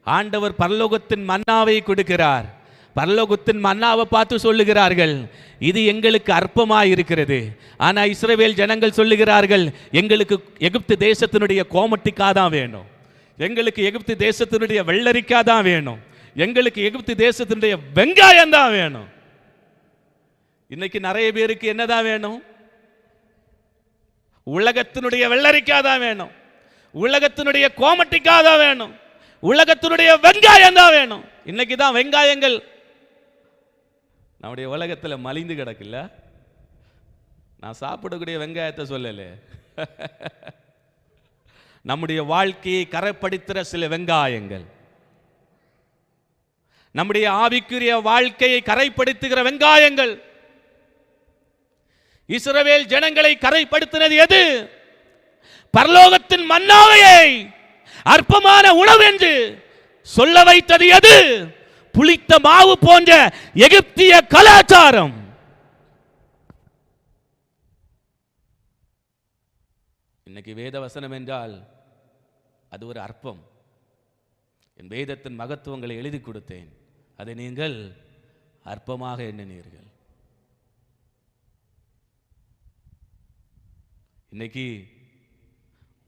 Speaker 1: ஆண்டவர் பரலோகத்தின் மன்னாவை கொடுக்கிறார். பரலோகத்தின் மன்னாவை பார்த்து சொல்லுகிறார்கள், இது எங்களுக்கு அற்பமாய் இருக்கிறது. ஆனால் இஸ்ரவேல் ஜனங்கள் சொல்லுகிறார்கள், எங்களுக்கு எகிப்து தேசத்தினுடைய கோமட்டிக்காய் தான் வேணும், எங்களுக்கு எகிப்து தேசத்தினுடைய வெள்ளரிக்காய் தான் வேணும், எங்களுக்கு எகிப்து தேசத்தினுடைய வெங்காயம் தான் வேணும். இன்னைக்கு நிறைய பேருக்கு என்னதான் வேணும்? உலகத்தினுடைய வெள்ளரிக்காய் தான் வேணும், உலகத்தினுடைய கோமட்டிக்காய் தான் வேணும், உலகத்தினுடைய வெங்காயம் தான் வேணும். இன்னைக்கு தான் வெங்காயங்கள் நம்முடைய உலகத்தில் மலிந்து கிடக்குல்ல. நான் சாப்பிடக்கூடிய வெங்காயத்தை சொல்லல, நம்முடைய வாழ்க்கையை கரைப்படுத்துகிற சில வெங்காயங்கள், நம்முடைய ஆவிக்குரிய வாழ்க்கையை கரைப்படுத்துகிற வெங்காயங்கள். இஸ்ரவேல் ஜனங்களை கரைப்படுத்தினது எது? பரலோகத்தின் மன்னாவையை அற்பமான உணவு என்று சொல்ல வைத்தது எது? புளித்த மாவு போன்ற எகிப்திய கலாச்சாரம். இன்னைக்கு வேத வசனம் என்றால் அது ஒரு அற்பம். என் வேதத்தின் மகத்துவங்களை எழுதி கொடுத்தேன், அதை நீங்கள் அற்பமாக எண்ணினீர்கள். இன்னைக்கு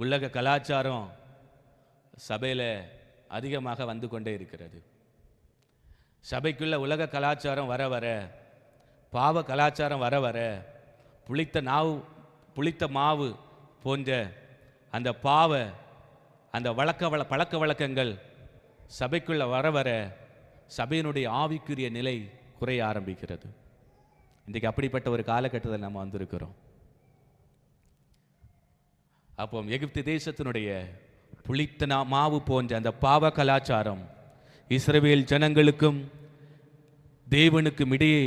Speaker 1: உலக கலாச்சாரம் சபையில் அதிகமாக வந்து கொண்டே இருக்கிறது. சபைக்குள்ள உலக கலாச்சாரம் வர வர, பாவ கலாச்சாரம் வர வர, புளித்த மாவு போன்ற அந்த பாவ அந்த பழக்க வழக்கங்கள் சபைக்குள்ள வர வர சபையினுடைய ஆவிக்குரிய நிலை குறைய ஆரம்பிக்கிறது. இன்றைக்கு அப்படிப்பட்ட ஒரு காலகட்டத்தில் நம்ம வந்திருக்கிறோம். அப்போ எகிப்து தேசத்தினுடைய புளித்த மாவு போன்ற அந்த பாவ கலாச்சாரம் இஸ்ரவேல் ஜனங்களுக்கும் தேவனுக்கும் இடையே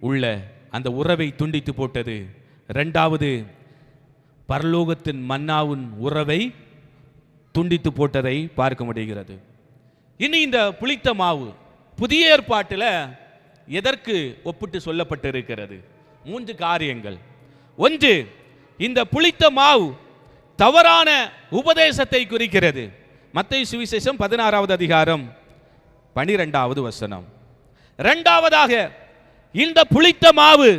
Speaker 1: உள்ள அந்த உறவை துண்டித்து போட்டது. இரண்டாவது, பரலோகத்தின் மன்னாவின் உறவை துண்டித்து போட்டதை பார்க்க முடிகிறது. இனி இந்த புளித்த மாவு புதிய ஏற்பாட்டில் எதற்கு ஒப்பிட்டு சொல்லப்பட்டிருக்கிறது? 3 காரியங்கள். ஒன்று, இந்த புளித்த மாவு தவறான உபதேசத்தை குறிக்கிறது. மத்தேயு சுவிசேஷம் 16வது அதிகாரம் 12வது வசனம். இரண்டாவதாக, இந்த புளித்த மாவு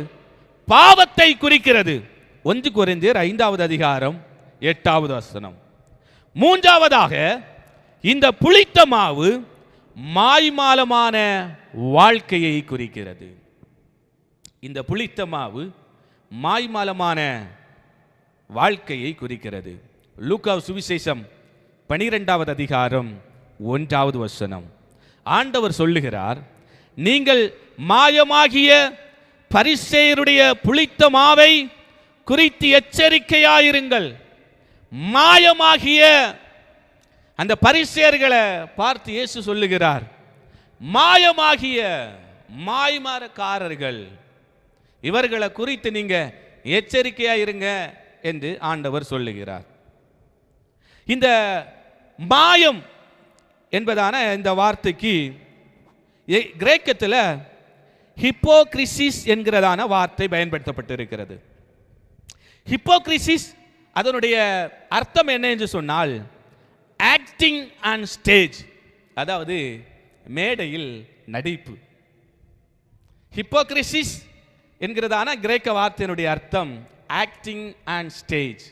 Speaker 1: பாவத்தை குறிக்கிறது. 1 கொரிந்தியர் 5வது அதிகாரம் 8வது வசனம். மூன்றாவதாக, இந்த புளித்த மாவு மாய்மாலமான வாழ்க்கையை குறிக்கிறது. இந்த புளித்த மாவு மாய்மாலமான வாழ்க்கையை குறிக்கிறது. லூக்கா சுவிசேஷம் 12வது அதிகாரம் 1வது வசனம். ஆண்டவர் சொல்லுகிறார், நீங்கள் மாயமாகிய பரிசேயருடைய புளித்த மாவை குறித்து எச்சரிக்கையாயிருங்கள். மாயமாகிய அந்த பரிசேயர்களை பார்த்து இயேசு சொல்லுகிறார், மாயமாகிய மாய்மாரக்காரர்கள், இவர்களை குறித்து நீங்க எச்சரிக்கையாயிருங்க என்று ஆண்டவர் சொல்லுகிறார். இந்த மாயம் என்பதான இந்த வார்த்தைக்கு கிரேக்கத்தில் ஹிப்போக்ரிசிஸ் என்கிறதான வார்த்தை பயன்படுத்தப்பட்டிருக்கிறது. ஹிப்போக்ரிசிஸ் அதனுடைய அர்த்தம் என்ன என்று சொன்னால் ஆக்டிங் ஆன் ஸ்டேஜ், அதாவது மேடையில் நடிப்பு. ஹிப்போக்ரிசிஸ் என்கிறதான கிரேக்க வார்த்தையினுடைய அர்த்தம் ஆக்டிங் ஆன் ஸ்டேஜ்,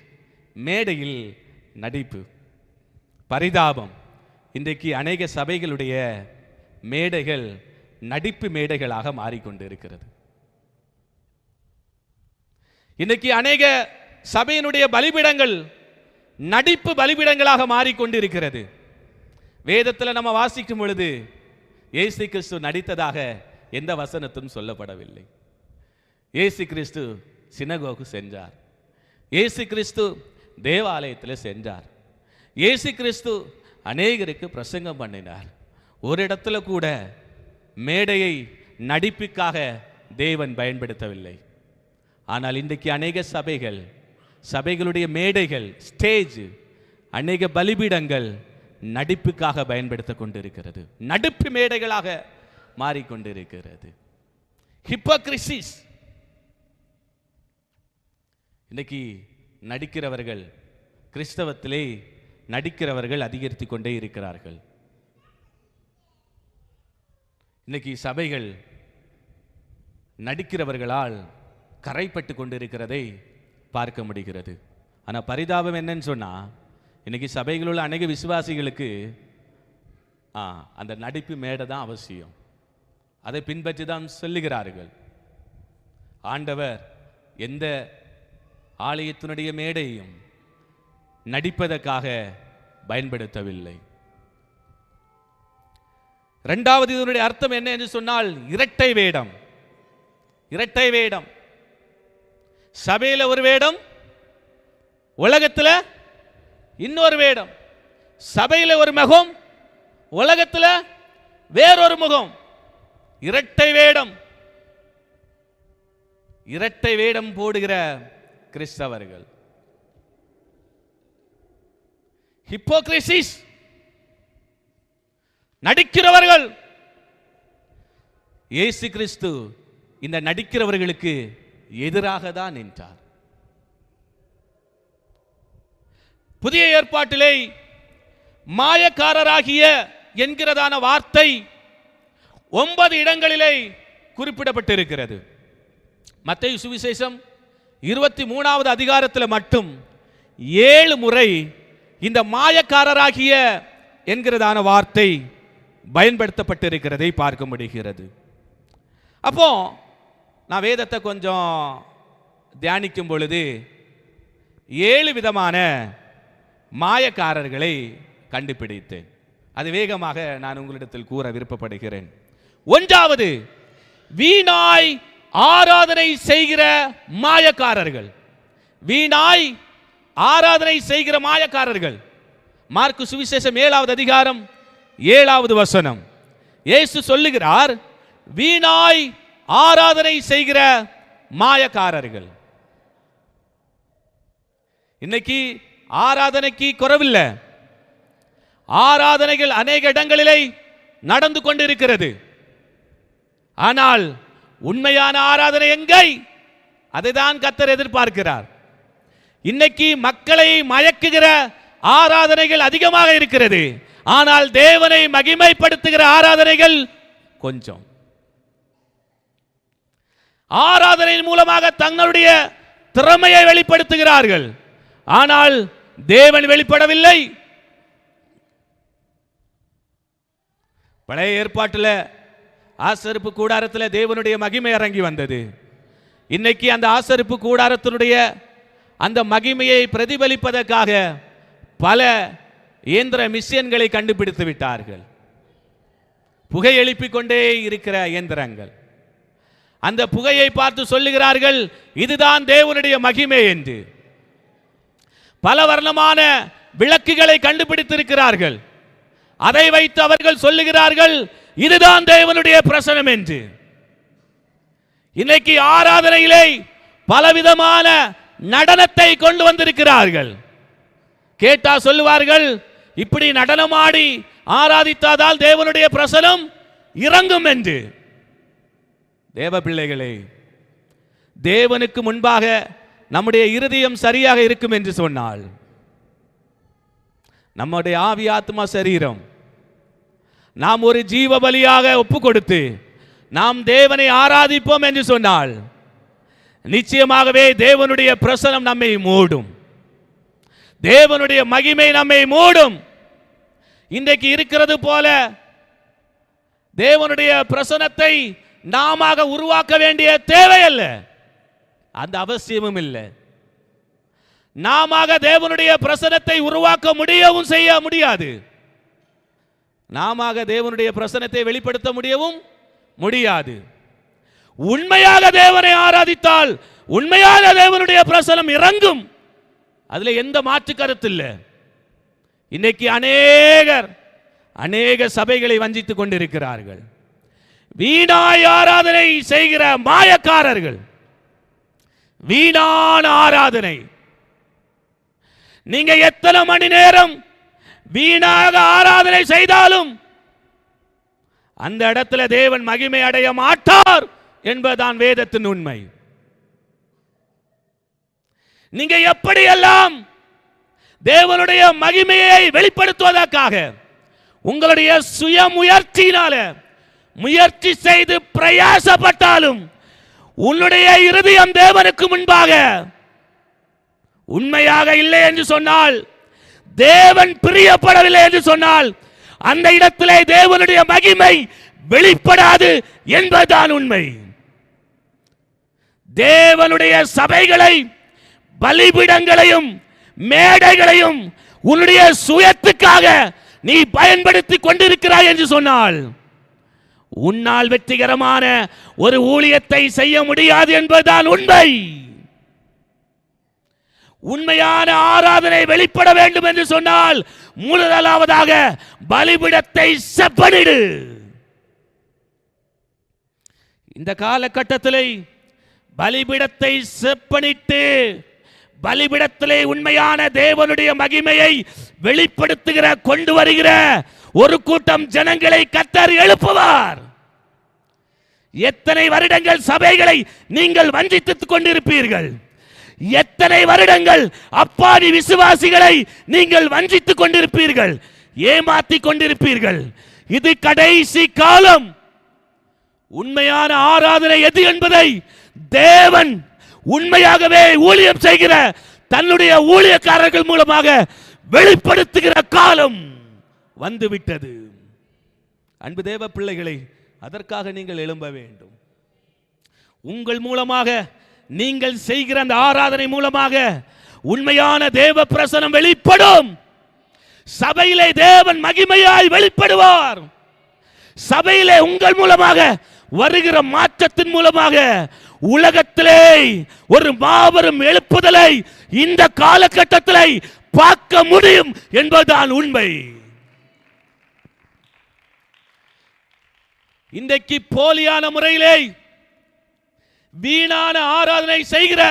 Speaker 1: மேடையில் நடிப்பு. பரிதாபம், இன்றைக்கு அநேக சபைகளுடைய மேடைகள் நடிப்பு மேடைகளாக மாறிக்கொண்டிருக்கிறது. இன்றைக்கு அநேக சபையினுடைய பலிபீடங்கள் நடிப்பு பலிபீடங்களாக மாறிக்கொண்டிருக்கிறது. வேதத்தில் நம்ம வாசிக்கும் பொழுது இயேசு கிறிஸ்து நடித்ததாக எந்த வசனத்தும் சொல்லப்படவில்லை. இயேசு கிறிஸ்து சினகோகு சென்றார், இயேசு கிறிஸ்து தேவாலயத்தில் சென்றார், இயேசு கிறிஸ்து அநேகருக்கு பிரசங்கம் பண்ணினார். ஒரு இடத்துல கூட மேடையை நடிப்புக்காக தேவன் பயன்படுத்தவில்லை. ஆனால் இன்றைக்கு அநேக சபைகளுடைய மேடைகள், ஸ்டேஜ், அநேக பலிபீடங்கள் நடிப்புக்காக பயன்படுத்த கொண்டிருக்கிறது, நடிப்பு மேடைகளாக மாறிக்கொண்டிருக்கிறது. ஹிப்போக்ரிசிஸ். இன்னைக்கு நடிக்கிறவர்கள், கிறிஸ்தவத்திலே நடிக்கிறவர்கள் அதிகரித்து கொண்டே இருக்கிறார்கள். இன்னைக்கு சபைகள் நடிக்கிறவர்களால் கரைப்பட்டு கொண்டிருக்கிறதை பார்க்க முடிகிறது. ஆனால் பரிதாபம் என்னன்னு சொன்னால், இன்னைக்கு சபைகளில் உள்ள அநேக விசுவாசிகளுக்கு அந்த நடிப்பு மேடை தான் அவசியம். அதை பின்பற்றி தான் சொல்லுகிறார்கள். ஆண்டவர் எந்த ஆலயத்தினுடைய மேடையும் நடிப்பதற்காக பயன்படுத்தவில்லை. இரண்டாவது இதனுடைய அர்த்தம் என்ன என்று சொன்னால் இரட்டை வேடம். இரட்டை வேடம். சபையில் ஒரு வேடம், உலகத்தில் இன்னொரு வேடம். சபையில் ஒரு முகம், உலகத்தில் வேறொரு முகம். இரட்டை வேடம். இரட்டை வேடம் போடுகிற கிறிஸ்தவர்கள், ஹிப்போக்ரிசிஸ், நடிக்கிறவர்கள். இயேசு கிறிஸ்து இந்த நடிக்கிறவர்களுக்கு எதிராக தான் நின்றார். புதிய ஏற்பாட்டிலே மாயக்காரராகிய என்கிறதான வார்த்தை 9 இடங்களிலே குறிப்பிடப்பட்டிருக்கிறது. மத்தேயு சுவிசேஷம் 23வது அதிகாரத்தில் மட்டும் 7 முறை இந்த மாயக்காரராகிய என்கிறதான வார்த்தை பயன்படுத்தப்பட்டிருக்கிறதை பார்க்க முடிகிறது. அப்போ நான் வேதத்தை கொஞ்சம் தியானிக்கும் பொழுது 7 விதமான மாயக்காரர்களை கண்டுபிடித்தேன். அது வேகமாக நான் உங்களிடத்தில் கூற விருப்பப்படுகிறேன். ஒன்றாவது, வீணாய் ஆராதனை செய்கிற மாயக்காரர்கள். வீணாய் ஆராதனை செய்கிற மாயக்காரர்கள். மார்க்கு சுவிசேஷம் 7வது அதிகாரம் 7வது வசனம். இயேசு சொல்லுகிறார், வீணாய் ஆராதனை செய்கிற மாயக்காரர்கள். இன்னைக்கு ஆராதனைக்கு குறைவில்லை. ஆராதனைகள் அநேக இடங்களிலே நடந்து கொண்டிருக்கிறது. ஆனால் உண்மையான ஆராதனை எங்கே? அதைதான் கர்த்தர் எதிர்பார்க்கிறார். இன்னைக்கு மக்களை மயக்குகிற ஆராதனைகள் அதிகமாக இருக்கிறது. ஆனால் தேவனை மகிமைப்படுத்துகிற ஆராதனைகள் கொஞ்சம். ஆராதனையின் மூலமாக தங்களுடைய திறமையை வெளிப்படுத்துகிறார்கள். ஆனால் தேவன் வெளிப்படவில்லை. பழைய ஏற்பாட்டில் ஆசரிப்பு கூடாரத்தில் தேவனுடைய மகிமை இறங்கி வந்தது. இன்னைக்கு அந்த ஆசரிப்பு கூடாரத்தினுடைய அந்த மகிமையை பிரதிபலிப்பதற்காக பல இயந்திர மிஷின்களை கண்டுபிடித்து விட்டார்கள். புகை எழுப்பிக் கொண்டே இருக்கிற இயந்திரங்கள். அந்த புகையை பார்த்து சொல்லுகிறார்கள், இதுதான் தேவனுடைய மகிமை என்று. பல வர்ணமான விளக்குகளை கண்டுபிடித்திருக்கிறார்கள். அதை வைத்து அவர்கள் சொல்லுகிறார்கள், இதுதான் தேவனுடைய பிரசன்னம் என்று. இன்னைக்கு ஆராதனையிலே பலவிதமான நடனத்தை கொண்டு வந்திருக்கிறார்கள். கேட்டா சொல்லுவார்கள், இப்படி நடனமாடி ஆராதித்தால் தேவனுடைய பிரசன்னம் இறங்கும் என்று. தேவ பிள்ளைகளே, தேவனுக்கு முன்பாக நம்முடைய இருதயம் சரியாக இருக்கும் என்று சொன்னால், நம்முடைய ஆவி ஆத்மா சரீரம் நாம் ஒரு ஜீவ பலியாக ஒப்பு கொடுத்து நாம் தேவனை ஆராதிப்போம் என்று சொன்னால், நிச்சயமாகவே தேவனுடைய பிரசன்னம் நம்மை மூடும். தேவனுடைய மகிமை நம்மை மூடும். இன்றைக்கு இருக்கிறது போல தேவனுடைய பிரசன்னத்தை நாம உருவாக்க வேண்டிய தேவையல்ல, அந்த அவசியமும் இல்லை. நாம தேவனுடைய பிரசன்னத்தை உருவாக்க முடியவும் செய்ய முடியாது. நாம தேவனுடைய பிரசன்னத்தை வெளிப்படுத்த முடியவும் முடியாது. உண்மையாக தேவனை ஆராதித்தால் உண்மையாக தேவனுடைய பிரசன்னம் இறங்கும். அதுல எந்த மாற்று கருத்து இல்லை. இன்னைக்கு அநேக சபைகளை வஞ்சித்துக் கொண்டிருக்கிறார்கள். வீணாய் ஆராதனை செய்கிற மாயக்காரர்கள். வீணான ஆராதனை. நீங்க எத்தனை மணி நேரம் வீணாக ஆராதனை செய்தாலும் அந்த இடத்துல தேவன் மகிமை அடைய மாட்டார் என்பதுதான் வேதத்தின் உண்மை. நீங்க எப்படியெல்லாம் தேவனுடைய மகிமையை வெளிப்படுத்துவதற்காக உங்களுடைய சுய முயற்சியினால முயற்சி செய்து பிரயாசப்பட்டாலும் உன்னுடைய இருதயம் தேவனுக்கு முன்பாக உண்மையாக இல்லை என்று சொன்னால், தேவன் பிரியப்படவில்லை என்று சொன்னால், அந்த இடத்திலே தேவனுடைய மகிமை வெளிப்படாது என்பதுதான் உண்மை. தேவனுடைய சபைகளை, பலிபீடங்களையும் மேடைகளையும் உன்னுடைய சுயத்துக்காக நீ பயன்படுத்தி கொண்டிருக்கிறாய் என்று சொன்னால் உன்னால் வெற்றிகரமான ஒரு ஊழியத்தை செய்ய முடியாது என்பதுதான் உண்மை. உண்மையான ஆராதனை வெளிப்பட வேண்டும் என்று சொன்னால் முதலாவதாக பலிபீடத்தை செப்பனிடு. இந்த காலகட்டத்திலே பலிபீடத்தை செப்பனிட்டு பலிபீடத்திலே உண்மையான தேவனுடைய மகிமையை வெளிப்படுத்துகிற கொண்டு வருகிற ஒரு கூட்டம் ஜனங்களை கர்த்தர் எழுப்புவார். எத்தனை வருடங்கள் சபைகளை நீங்கள் வஞ்சித்துக் கொண்டிருப்பீர்கள்? எத்தனை வருடங்கள் அப்பாவி விசுவாசிகளை நீங்கள் வஞ்சித்துக் கொண்டிருப்பீர்கள், ஏமாற்றிக் கொண்டிருப்பீர்கள்? இது கடைசி காலம். உண்மையான ஆராதனை எது என்பதை தேவன் உண்மையாகவே ஊழியம் செய்கிற தன்னுடைய ஊழியக்காரர்கள் மூலமாக வெளிப்படுத்துகிற காலம் வந்துவிட்டது. அன்பு தேவ பிள்ளைகளை, அதற்காக நீங்கள் எழும்ப வேண்டும். உங்கள் மூலமாக, நீங்கள் செய்கிற அந்த ஆராதனை மூலமாக உண்மையான தேவ பிரசனம் வெளிப்படும். சபையிலே தேவன் மகிமையாய் வெளிப்படுவார். சபையிலே உங்கள் மூலமாக வருகிற மாற்றத்தின் மூலமாக உலகத்திலே ஒரு மாபெரும் எழுப்புதலை இந்த காலகட்டத்தில் பார்க்க முடியும் என்பதுதான் உண்மை. இன்றைக்கு போலியான முறையிலே வீணான ஆராதனை செய்கிற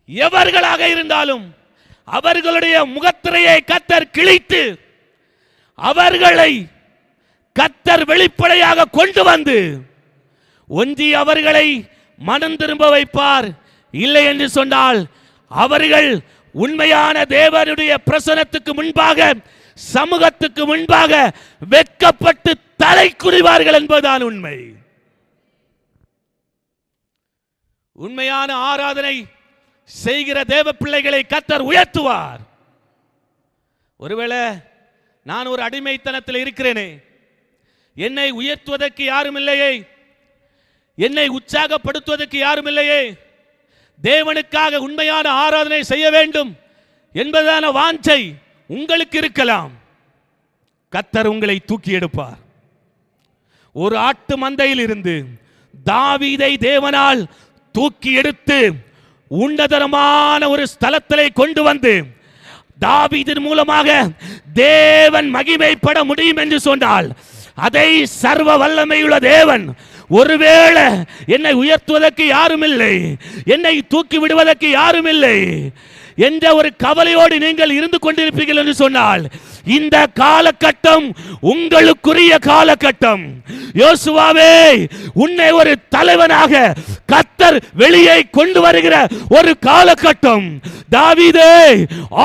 Speaker 1: எவர்களாக இருந்தாலும் அவர்களுடைய முகத்திரையை கர்த்தர் கிழித்து அவர்களை கர்த்தர் வெளிப்படையாக கொண்டு வந்து ஒன்றி அவர்களை மனம் திரும்ப வைப்பார். இல்லை என்று சொன்னால் அவர்கள் உண்மையான தேவனுடைய பிரசனத்துக்கு முன்பாக, சமூகத்துக்கு முன்பாக வெட்கப்பட்டு தலை குனிவார்கள் என்பதுதான் உண்மை. உண்மையான ஆராதனை செய்கிற தேவ பிள்ளைகளை கர்த்தர் உயர்த்துவார். ஒருவேளை நான் ஒரு அடிமைத்தனத்தில் இருக்கிறேனே, என்னை உயர்த்துவதற்கு யாரும் இல்லையே, என்னை உற்சாகப்படுத்துவதற்கு யாரும் இல்லையே, தேவனுக்காக உண்மையான ஆராதனை செய்ய வேண்டும் என்பதான வாஞ்சை உங்களுக்கு இருக்கலாம். கர்த்தர் உங்களை தூக்கி எடுப்பார். ஒரு ஆட்டு மந்தையில் இருந்து தாவீதை தேவனால் தூக்கி எடுத்து உன்னதமான ஒரு ஸ்தலத்திலே கொண்டு வந்து தாவீதின் மூலமாக தேவன் மகிமைப்பட முடியும் என்று சொன்னால், அதை சர்வ வல்லமையுள்ள தேவன் ஒருவேளை என்னை உயர்த்துவதற்கு யாரும் இல்லை, என்னை தூக்கி விடுவதற்கு யாரும் இல்லை என்ற ஒரு கவலையோடு நீங்கள் இருந்து கொண்டிருப்பீர்கள் என்று சொன்னால், இந்த காலகட்டம் உங்களுக்குரிய காலகட்டம். யோசுவாவே, உன்னை ஒரு தலைவனாக கர்த்தர் வெளியே கொண்டு வருகிற ஒரு காலகட்டம். தாவீதே,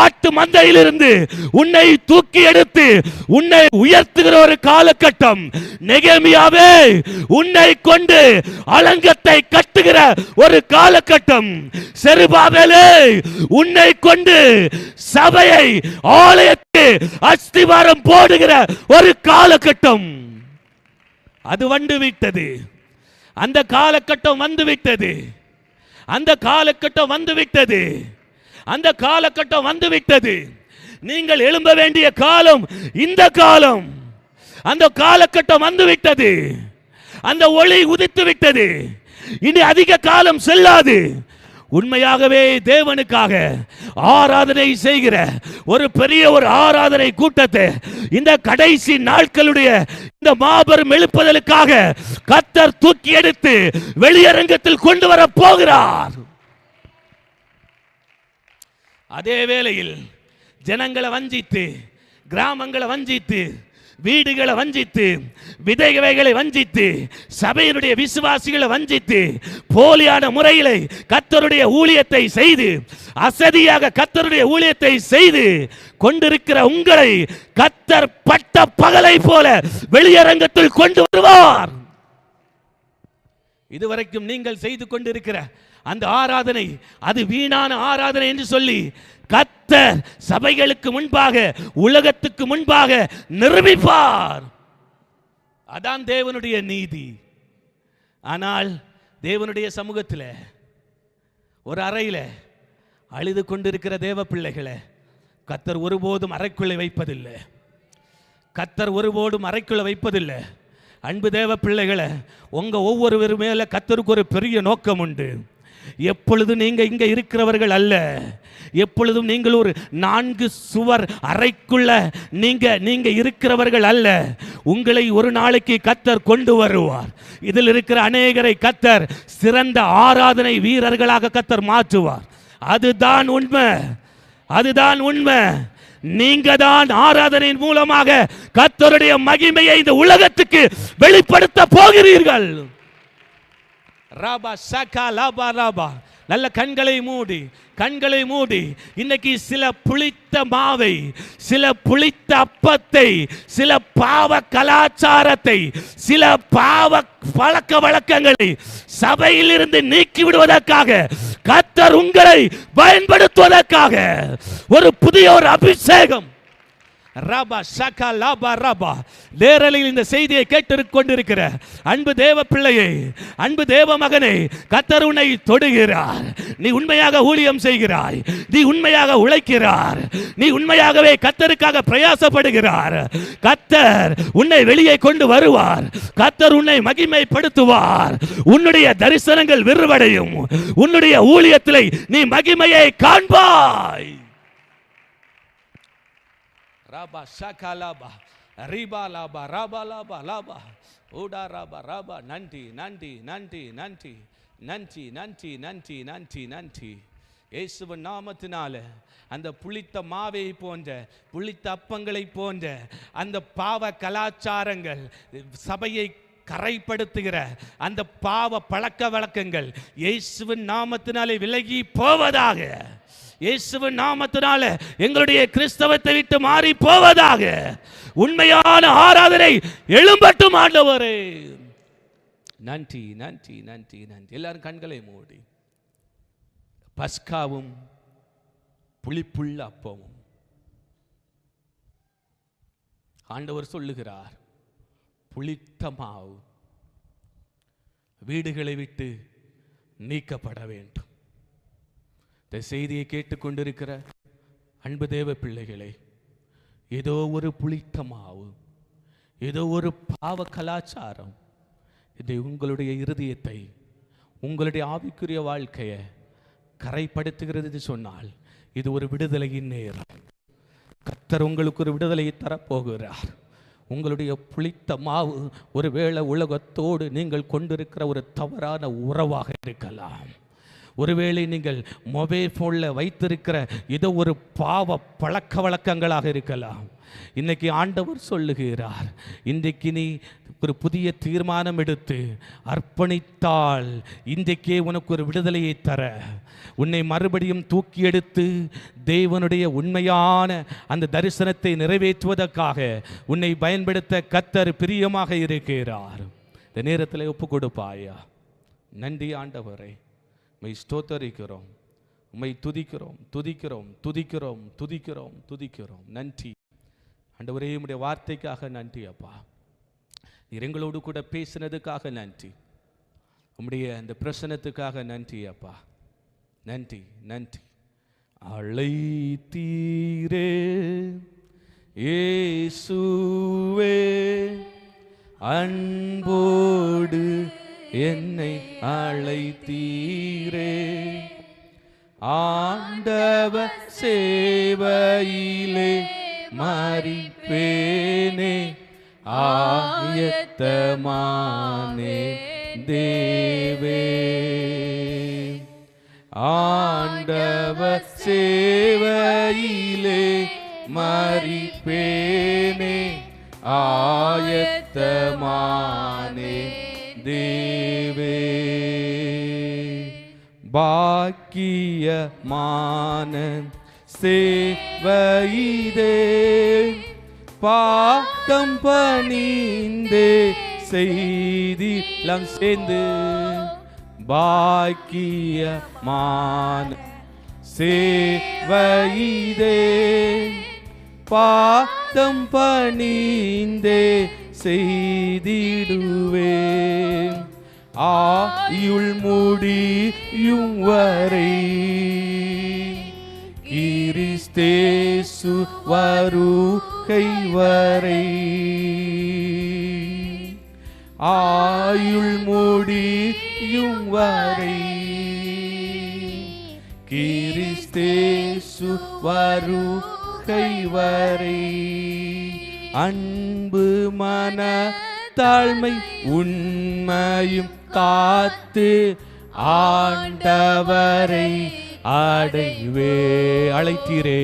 Speaker 1: ஆட்டு மந்தையிலிருந்து உன்னை தூக்கி எடுத்து உன்னை உயர்த்துகிற ஒரு காலகட்டம். நெகேமியாவே, உன்னை கொண்டு அலங்கத்தை கட்டுகிற ஒரு காலகட்டம். செருபாபேலே, உன்னை கொண்டு சபையை, ஆலயத்தை அஸ்திவாரம் போடுகிற ஒரு காலகட்டம். அது வந்துவிட்டது. அந்த காலகட்டம் வந்துவிட்டது. அந்த காலகட்டம் வந்துவிட்டது. அந்த காலகட்டம் வந்துவிட்டது. நீங்கள் எழும்ப வேண்டிய காலம் இந்த காலம். அந்த காலகட்டம் வந்துவிட்டது. அந்த ஒளி உதித்து விட்டது. இனி அதிக காலம் செல்லாது. உண்மையாகவே தேவனுக்காக ஆராதனை செய்கிற ஒரு பெரிய ஒரு ஆராதனை கூட்டத்தை இந்த கடைசி நாட்களுடைய இந்த மாபெரும் எழுப்புதலுக்காக கர்த்தர் தூக்கி எடுத்து வெளியரங்கத்தில் கொண்டு வர போகிறார். அதே வேளையில் ஜனங்களை வஞ்சித்து, கிராமங்களை வஞ்சித்து, வீடுகளை வஞ்சித்து, விதைகளை வஞ்சித்து, சபையினுடைய விசுவாசிகளை வஞ்சித்து, போலியான முறையில் கர்த்தருடைய ஊழியத்தை செய்து, அசதியாக கர்த்தருடைய ஊழியத்தை செய்து கொண்டிருக்கிற உங்களை கர்த்தர் பட்ட பகலை போல வெளியரங்கத்தில் கொண்டு வருவார். இதுவரைக்கும் நீங்கள் செய்து கொண்டிருக்கிற அந்த ஆராதனை அது வீணான ஆராதனை என்று சொல்லி கர்த்தர் கர்த்தர் சபைகளுக்கு முன்பாக, உலகத்துக்கு முன்பாக நிரூபிப்பார். அதான் தேவனுடைய நீதி. ஆனால் தேவனுடைய சமூகத்தில் ஒரு அறையில் அழுது கொண்டிருக்கிற தேவ பிள்ளைகளை கர்த்தர் ஒருபோதும் அறைக்குள்ளே வைப்பதில்லை. கர்த்தர் ஒருபோதும் அறைக்குள்ளே வைப்பதில்லை. அன்பு தேவ பிள்ளைகளை, உங்க ஒவ்வொருவர் மேல கர்த்தருக்கு ஒரு பெரிய நோக்கம் உண்டு. எப்பொழுதும் நீங்க இங்க இருக்கிறவர்கள் அல்ல. எப்பொழுதும் நீங்கள் ஒரு 4 சுவர் அறைக்குள்ள நீங்க இருக்கிறவர்கள் அல்ல. உங்களை ஒரு நாளைக்கு கர்த்தர் கொண்டு வருவார். இதில் இருக்கிற அநேகரை கர்த்தர் சிறந்த ஆராதனை வீரர்களாக கர்த்தர் மாற்றுவார். அதுதான் உண்மை. அதுதான் உண்மை. நீங்க தான் ஆராதனையின் மூலமாக கர்த்தருடைய மகிமையை இந்த உலகத்துக்கு வெளிப்படுத்த போகிறீர்கள். ராபா சகா லாபா ராபா. நல்ல கண்களை மூடி இன்னைக்கு சில புளித்த மாவை, சில புளித்த அப்பத்தை, சில பாவ கலாச்சாரத்தை, சில பாவ பழக்க வழக்கங்களை சபையில் இருந்து நீக்கி விடுவதற்காக கர்த்தர் உங்களை பயன்படுத்துவதற்காக ஒரு புதிய ஒரு அபிஷேகம். ராபா ஷகா லாபா ராபா. நேரலையில் இந்த செய்தியை கேட்டுக்கொண்டிருக்கிற அன்பு தேவ பிள்ளையே, அன்பு தேவ மகனே, கர்த்தர் உன்னை தொடுகிறார். நீ உண்மையாக ஊழியம் செய்கிறாய், நீ உண்மையாக உழைக்கிறார், நீ உண்மையாகவே கர்த்தருக்காக பிரயாசப்படுகிறார். கர்த்தர் உன்னை வெளியே கொண்டு வருவார். கர்த்தர் உன்னை மகிமைப்படுத்துவார். உன்னுடைய தரிசனங்கள் விரிவடையும். உன்னுடைய ஊழியத்திலே நீ மகிமையை காண்பாய். ராபா ஷகா லாபா ரிபா லாபா ராபா லாபா லாபா ஊடா ராபா ராபா. நன்றி நன்றி நன்றி நன்றி நன்றி நன்றி நன்றி நன்றி நன்றி. இயேசுவின் நாமத்தினால அந்த புளித்த மாவை போன்ற, புளித்த அப்பங்களை போன்ற அந்த பாவ கலாச்சாரங்கள், சபையை கரைப்படுத்துகிற அந்த பாவ பழக்க வழக்கங்கள் இயேசுவின் நாமத்தினாலே விலகி போவதாக. இயேசுவின் நாமத்தினால எங்களுடைய கிறிஸ்தவத்தை விட்டு மாறி போவதாக. உண்மையான ஆராதனை எழும்பட்டும் ஆண்டவரே. நன்றி நன்றி நன்றி நன்றி. எல்லாரும் கண்களை மூடி. பஸ்காவும் புளிப்புள்ள அப்பமும் ஆண்டவர் சொல்லுகிறார், புளித்த மாவு வீடுகளை விட்டு நீக்கப்பட வேண்டும். இந்த செய்தியை கேட்டுக்கொண்டிருக்கிற அன்பு தேவ பிள்ளைகளே, ஏதோ ஒரு புளித்த மாவு, ஏதோ ஒரு பாவ கலாச்சாரம் இதை உங்களுடைய இருதயத்தை, உங்களுடைய ஆவிக்குரிய வாழ்க்கையை கரைப்படுத்துகிறது சொன்னால், இது ஒரு விடுதலையின் நேரம். கர்த்தர் உங்களுக்கு ஒரு விடுதலையை தரப்போகிறார். உங்களுடைய புளித்த மாவு ஒருவேளை உலகத்தோடு நீங்கள் கொண்டிருக்கிற ஒரு தவறான உறவாக இருக்கலாம். ஒருவேளை நீங்கள் மொபைல் ஃபோனில் வைத்திருக்கிற ஏதோ ஒரு பாவ பழக்க வழக்கங்களாக இருக்கலாம். இன்னைக்கு ஆண்டவர் சொல்லுகிறார், இன்றைக்கு நீ ஒரு புதிய தீர்மானம் எடுத்து அர்ப்பணித்தால் இன்றைக்கே உனக்கு ஒரு விடுதலையை தர, உன்னை மறுபடியும் தூக்கி எடுத்து தேவனுடைய உண்மையான அந்த தரிசனத்தை நிறைவேற்றுவதற்காக உன்னை பயன்படுத்த கர்த்தர் பிரியமாக இருக்கிறார். இந்த நேரத்தில் ஒப்பு கொடுப்பாயா? நன்றி ஆண்டவரே, உம்மை ஸ்தோத்தரிக்கிறோம், உம்மை துதிக்கிறோம் துதிக்கிறோம் துதிக்கிறோம் துதிக்கிறோம் துதிக்கிறோம். நன்றி ஆண்டவரே, உம்முடைய வார்த்தைக்காக நன்றி அப்பா. நீர் எங்களோடு கூட பேசினதுக்காக நன்றி. உம்முடைய அந்த பிரசனத்துக்காக நன்றி அப்பா. நன்றி நன்றி. அழைத்தீரே இயேசுவே, அன்போடு என்னை அழைத்தீரே, ஆண்டவர் சேவையிலே மரிப்பேனே, ஆயத்தமானே தேவே, ஆண்டவர் சேவையிலே மரிப்பேனே, ஆயத்தமானே தேவே. பாக்கியமான சேவையிதே, பாதம் பணிந்தே செய்திலாம் சேர்ந்து, பாக்கியமான சேவையிதே பாதம் பணிந்தே செய்திடுவேன் ஆயுள் முடியும் வரை கிறிஸ்தேசு வருகை வரை ஆயுள் முடியும் வரை கிறிஸ்தேசு வருகை வரை அன்பு மன தாழ்மை உண்மையும் காத்து ஆண்டவரை அடைவே அழைத்தீரே